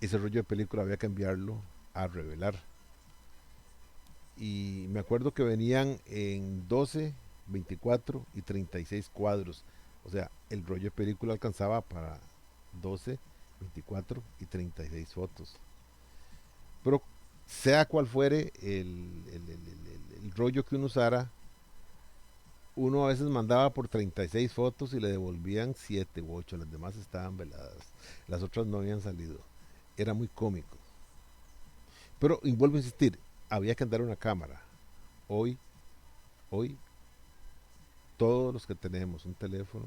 Ese rollo de película había que enviarlo a revelar. Y me acuerdo que venían en 12, 24 y 36 cuadros. O sea, el rollo de película alcanzaba para 12, 24 y 36 fotos. Pero sea cual fuere el rollo que uno usara, uno a veces mandaba por 36 fotos y le devolvían 7 u 8, las demás estaban veladas, las otras no habían salido. Era muy cómico. Pero, y vuelvo a insistir, había que andar una cámara. Hoy, hoy, todos los que tenemos un teléfono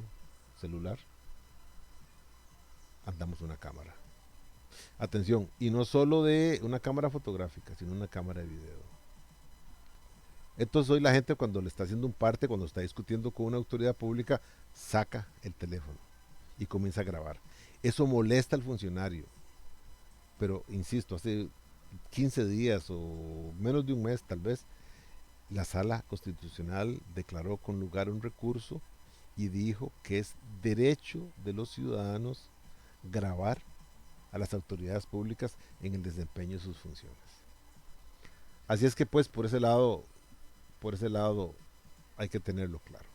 celular, andamos una cámara. Atención, y no solo de una cámara fotográfica, sino una cámara de video. Entonces hoy la gente cuando le está haciendo un parte, cuando está discutiendo con una autoridad pública, saca el teléfono y comienza a grabar. Eso molesta al funcionario. Pero, insisto, hace 15 días o menos de un mes tal vez, la sala constitucional declaró con lugar un recurso y dijo que es derecho de los ciudadanos grabar a las autoridades públicas en el desempeño de sus funciones. Así es que pues por ese lado hay que tenerlo claro.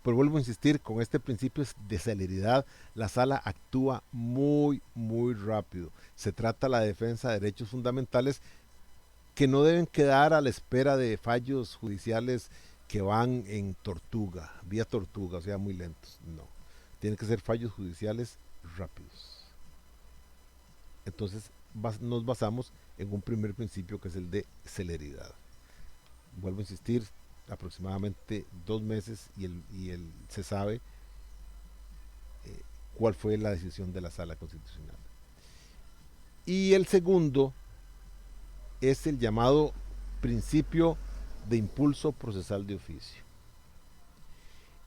Pero vuelvo a insistir, con este principio de celeridad, la sala actúa muy, muy rápido. Se trata la defensa de derechos fundamentales que no deben quedar a la espera de fallos judiciales que van en tortuga, vía tortuga, o sea, muy lentos. No, tienen que ser fallos judiciales rápidos. Entonces nos basamos en un primer principio que es el de celeridad. Vuelvo a insistir, aproximadamente 2 meses y se sabe cuál fue la decisión de la Sala Constitucional. Y el segundo es el llamado principio de impulso procesal de oficio.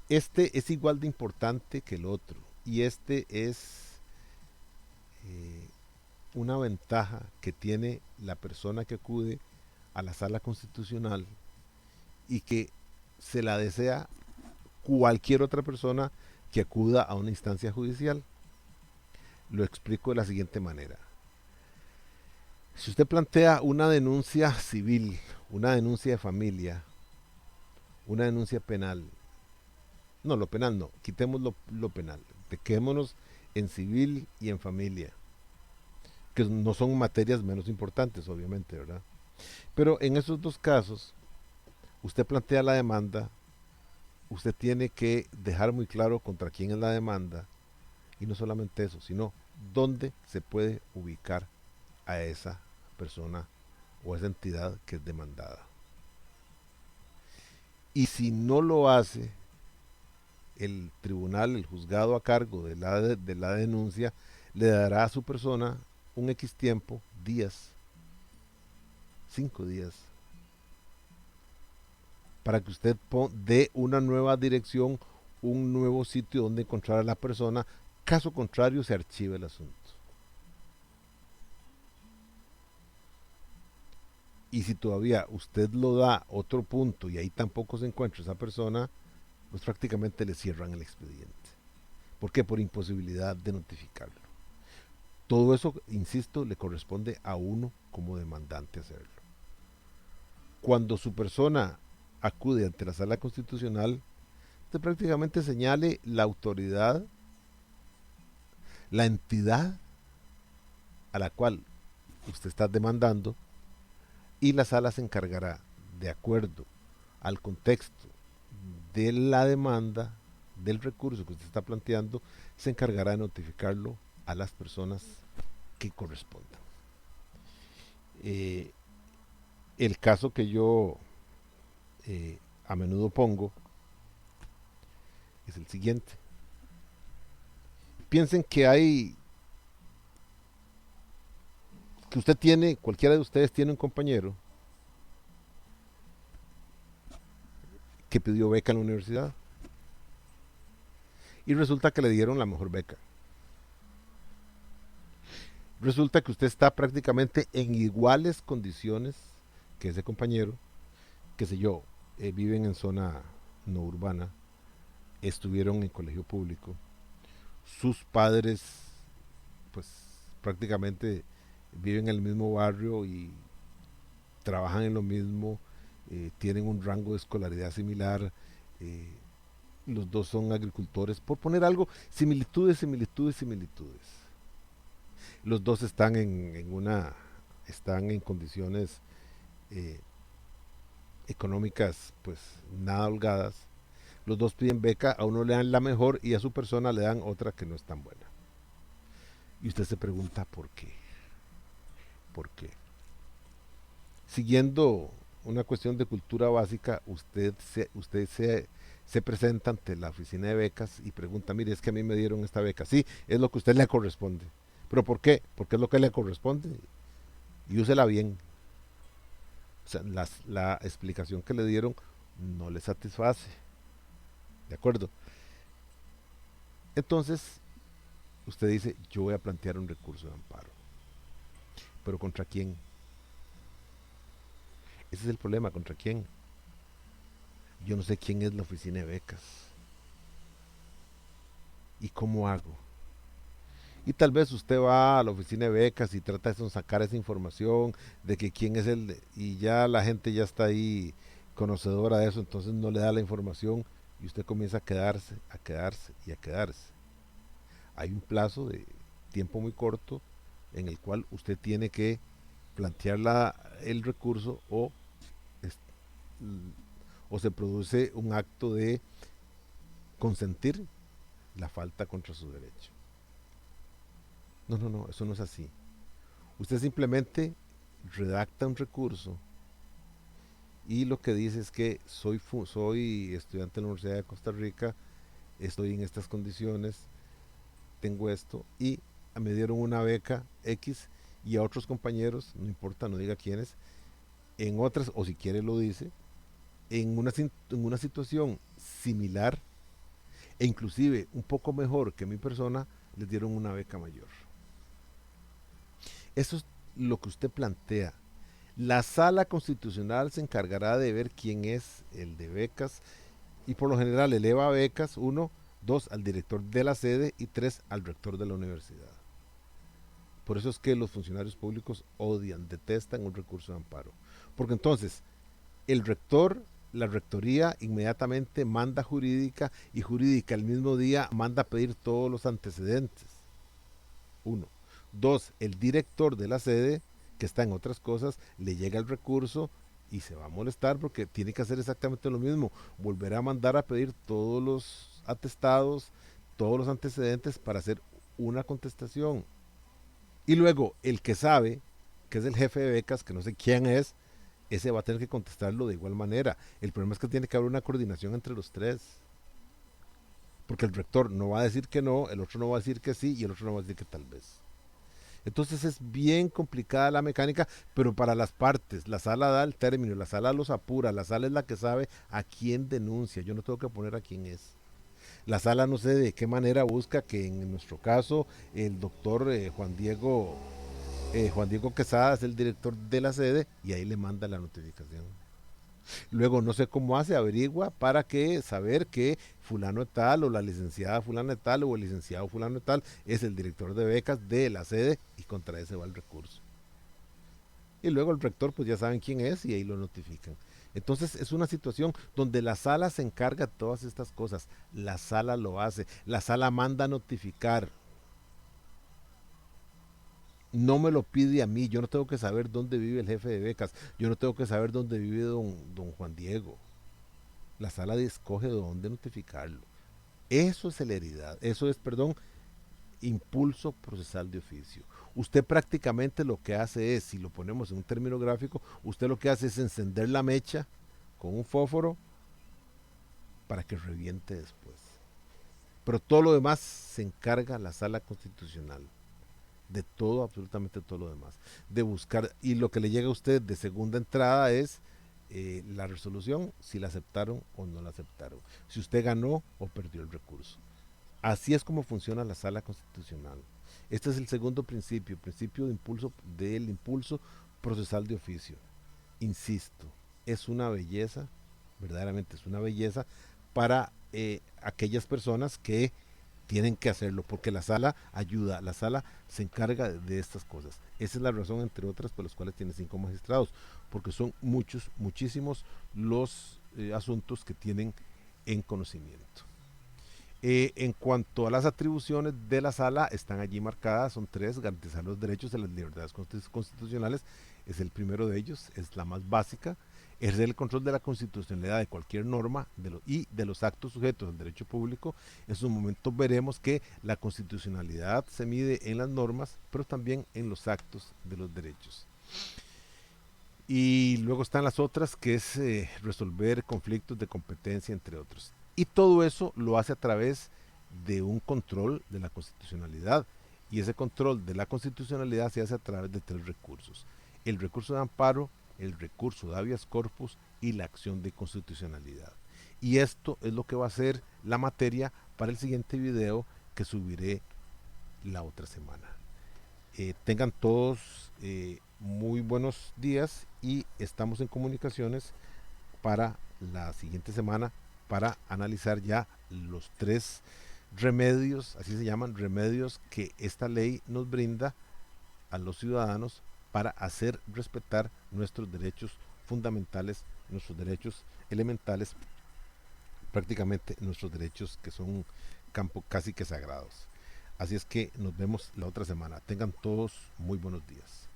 Este es igual de importante que el otro y este es una ventaja que tiene la persona que acude a la Sala Constitucional y que se la desea cualquier otra persona que acuda a una instancia judicial. Lo explico de la siguiente manera. Si usted plantea una denuncia civil, una denuncia de familia, una denuncia penal, no, lo penal no, quitemos lo penal, quedémonos en civil y en familia, que no son materias menos importantes, obviamente, ¿verdad? Pero en esos dos casos, usted plantea la demanda, usted tiene que dejar muy claro contra quién es la demanda, y no solamente eso, sino dónde se puede ubicar a esa persona o esa entidad que es demandada. Y si no lo hace, el tribunal, el juzgado a cargo de la denuncia, le dará a su persona un X tiempo, días, 5 días, para que usted dé una nueva dirección, un nuevo sitio donde encontrar a la persona. Caso contrario, se archiva el asunto. Y si todavía usted lo da otro punto y ahí tampoco se encuentra esa persona, pues prácticamente le cierran el expediente. ¿Por qué? Por imposibilidad de notificarlo. Todo eso, insisto, le corresponde a uno como demandante hacerlo. Cuando su persona acude ante la Sala Constitucional, usted prácticamente señale la autoridad, la entidad a la cual usted está demandando, y la sala se encargará, de acuerdo al contexto de la demanda, del recurso que usted está planteando, se encargará de notificarlo a las personas que correspondan. El caso que yo a menudo pongo es el siguiente. Piensen que usted tiene, cualquiera de ustedes tiene un compañero que pidió beca en la universidad y resulta que le dieron la mejor beca. Resulta que usted está prácticamente en iguales condiciones que ese compañero, qué sé yo, viven en zona no urbana, estuvieron en colegio público, sus padres pues prácticamente viven en el mismo barrio y trabajan en lo mismo, tienen un rango de escolaridad similar, los dos son agricultores, por poner algo, similitudes. Los dos están están en condiciones eh, económicas pues nada holgadas. Los dos piden beca, a uno le dan la mejor y a su persona le dan otra que no es tan buena. Y usted se pregunta por qué. ¿Por qué? Siguiendo una cuestión de cultura básica, se presenta ante la oficina de becas y pregunta, mire, es que a mí me dieron esta beca. Sí, es lo que a usted le corresponde. ¿Pero por qué? Porque es lo que le corresponde. Y úsela bien. O sea, la explicación que le dieron no le satisface. ¿De acuerdo? Entonces, usted dice, yo voy a plantear un recurso de amparo. ¿Pero contra quién? Ese es el problema, ¿contra quién? Yo no sé quién es la oficina de becas. ¿Y cómo hago? Y tal vez usted va a la oficina de becas y trata de sacar esa información de que quién es y ya la gente ya está ahí conocedora de eso, entonces no le da la información y usted comienza a quedarse, a quedarse y a quedarse. Hay un plazo de tiempo muy corto en el cual usted tiene que plantear el recurso es- o se produce un acto de consentir la falta contra su derecho. No, no, no, eso no es así. Usted simplemente redacta un recurso y lo que dice es que soy estudiante de la Universidad de Costa Rica, estoy en estas condiciones, tengo esto y me dieron una beca X y a otros compañeros, no importa, no diga quiénes, en otras, o si quiere lo dice, en una situación similar e inclusive un poco mejor que mi persona, les dieron una beca mayor. Eso es lo que usted plantea. La sala constitucional se encargará de ver quién es el de becas y por lo general eleva becas, uno, dos, al director de la sede y tres, al rector de la universidad. Por eso es que los funcionarios públicos odian, detestan un recurso de amparo. Porque entonces el rector, la rectoría inmediatamente manda jurídica y jurídica el mismo día manda a pedir todos los antecedentes. Uno. Dos, el director de la sede, que está en otras cosas, le llega el recurso y se va a molestar porque tiene que hacer exactamente lo mismo. Volver a mandar a pedir todos los atestados, todos los antecedentes para hacer una contestación. Y luego el que sabe, que es el jefe de becas, que no sé quién es, ese va a tener que contestarlo de igual manera. El problema es que tiene que haber una coordinación entre los tres. Porque el rector no va a decir que no, el otro no va a decir que sí y el otro no va a decir que tal vez. Entonces es bien complicada la mecánica, pero para las partes, la sala da el término, la sala los apura, la sala es la que sabe a quién denuncia, yo no tengo que poner a quién es. La sala no sé de qué manera busca que en nuestro caso el doctor Juan Diego Quesada es el director de la sede y ahí le manda la notificación. Luego no sé cómo hace, averigua para que saber que fulano de tal o la licenciada fulano de tal o el licenciado fulano de tal es el director de becas de la sede y contra ese va el recurso. Y luego el rector pues ya saben quién es y ahí lo notifican. Entonces es una situación donde la sala se encarga de todas estas cosas. La sala lo hace, la sala manda a notificar. No me lo pide a mí, yo no tengo que saber dónde vive el jefe de becas, yo no tengo que saber dónde vive don Juan Diego. La sala escoge dónde notificarlo. Eso es celeridad, eso es, perdón, impulso procesal de oficio. Usted prácticamente lo que hace es, si lo ponemos en un término gráfico, usted lo que hace es encender la mecha con un fósforo para que reviente después. Pero todo lo demás se encarga la sala constitucional. De todo, absolutamente todo lo demás. De buscar, y lo que le llega a usted de segunda entrada es la resolución, si la aceptaron o no la aceptaron. Si usted ganó o perdió el recurso. Así es como funciona la sala constitucional. Este es el segundo principio, principio de impulso, del impulso procesal de oficio. Insisto, es una belleza, verdaderamente es una belleza para aquellas personas que tienen que hacerlo, porque la sala ayuda, la sala se encarga de estas cosas. Esa es la razón, entre otras, por las cuales tiene 5 magistrados, porque son muchos, muchísimos los asuntos que tienen en conocimiento. En cuanto a las atribuciones de la sala, están allí marcadas, son tres: garantizar los derechos y las libertades constitucionales, es el primero de ellos, es la más básica; ejercer el control de la constitucionalidad de cualquier norma y de los actos sujetos al derecho público. En su momento veremos que la constitucionalidad se mide en las normas, pero también en los actos de los derechos. Y luego están las otras, que es resolver conflictos de competencia, entre otros. Y todo eso lo hace a través de un control de la constitucionalidad. Y ese control de la constitucionalidad se hace a través de tres recursos: el recurso de amparo, el recurso de habeas corpus y la acción de constitucionalidad. Y esto es lo que va a ser la materia para el siguiente video que subiré la otra semana. Tengan todos muy buenos días y estamos en comunicaciones para la siguiente semana para analizar ya los tres remedios, así se llaman, remedios que esta ley nos brinda a los ciudadanos para hacer respetar nuestros derechos fundamentales, nuestros derechos elementales prácticamente nuestros derechos que son campo casi que sagrados. Así es que nos vemos la otra semana. Tengan todos muy buenos días.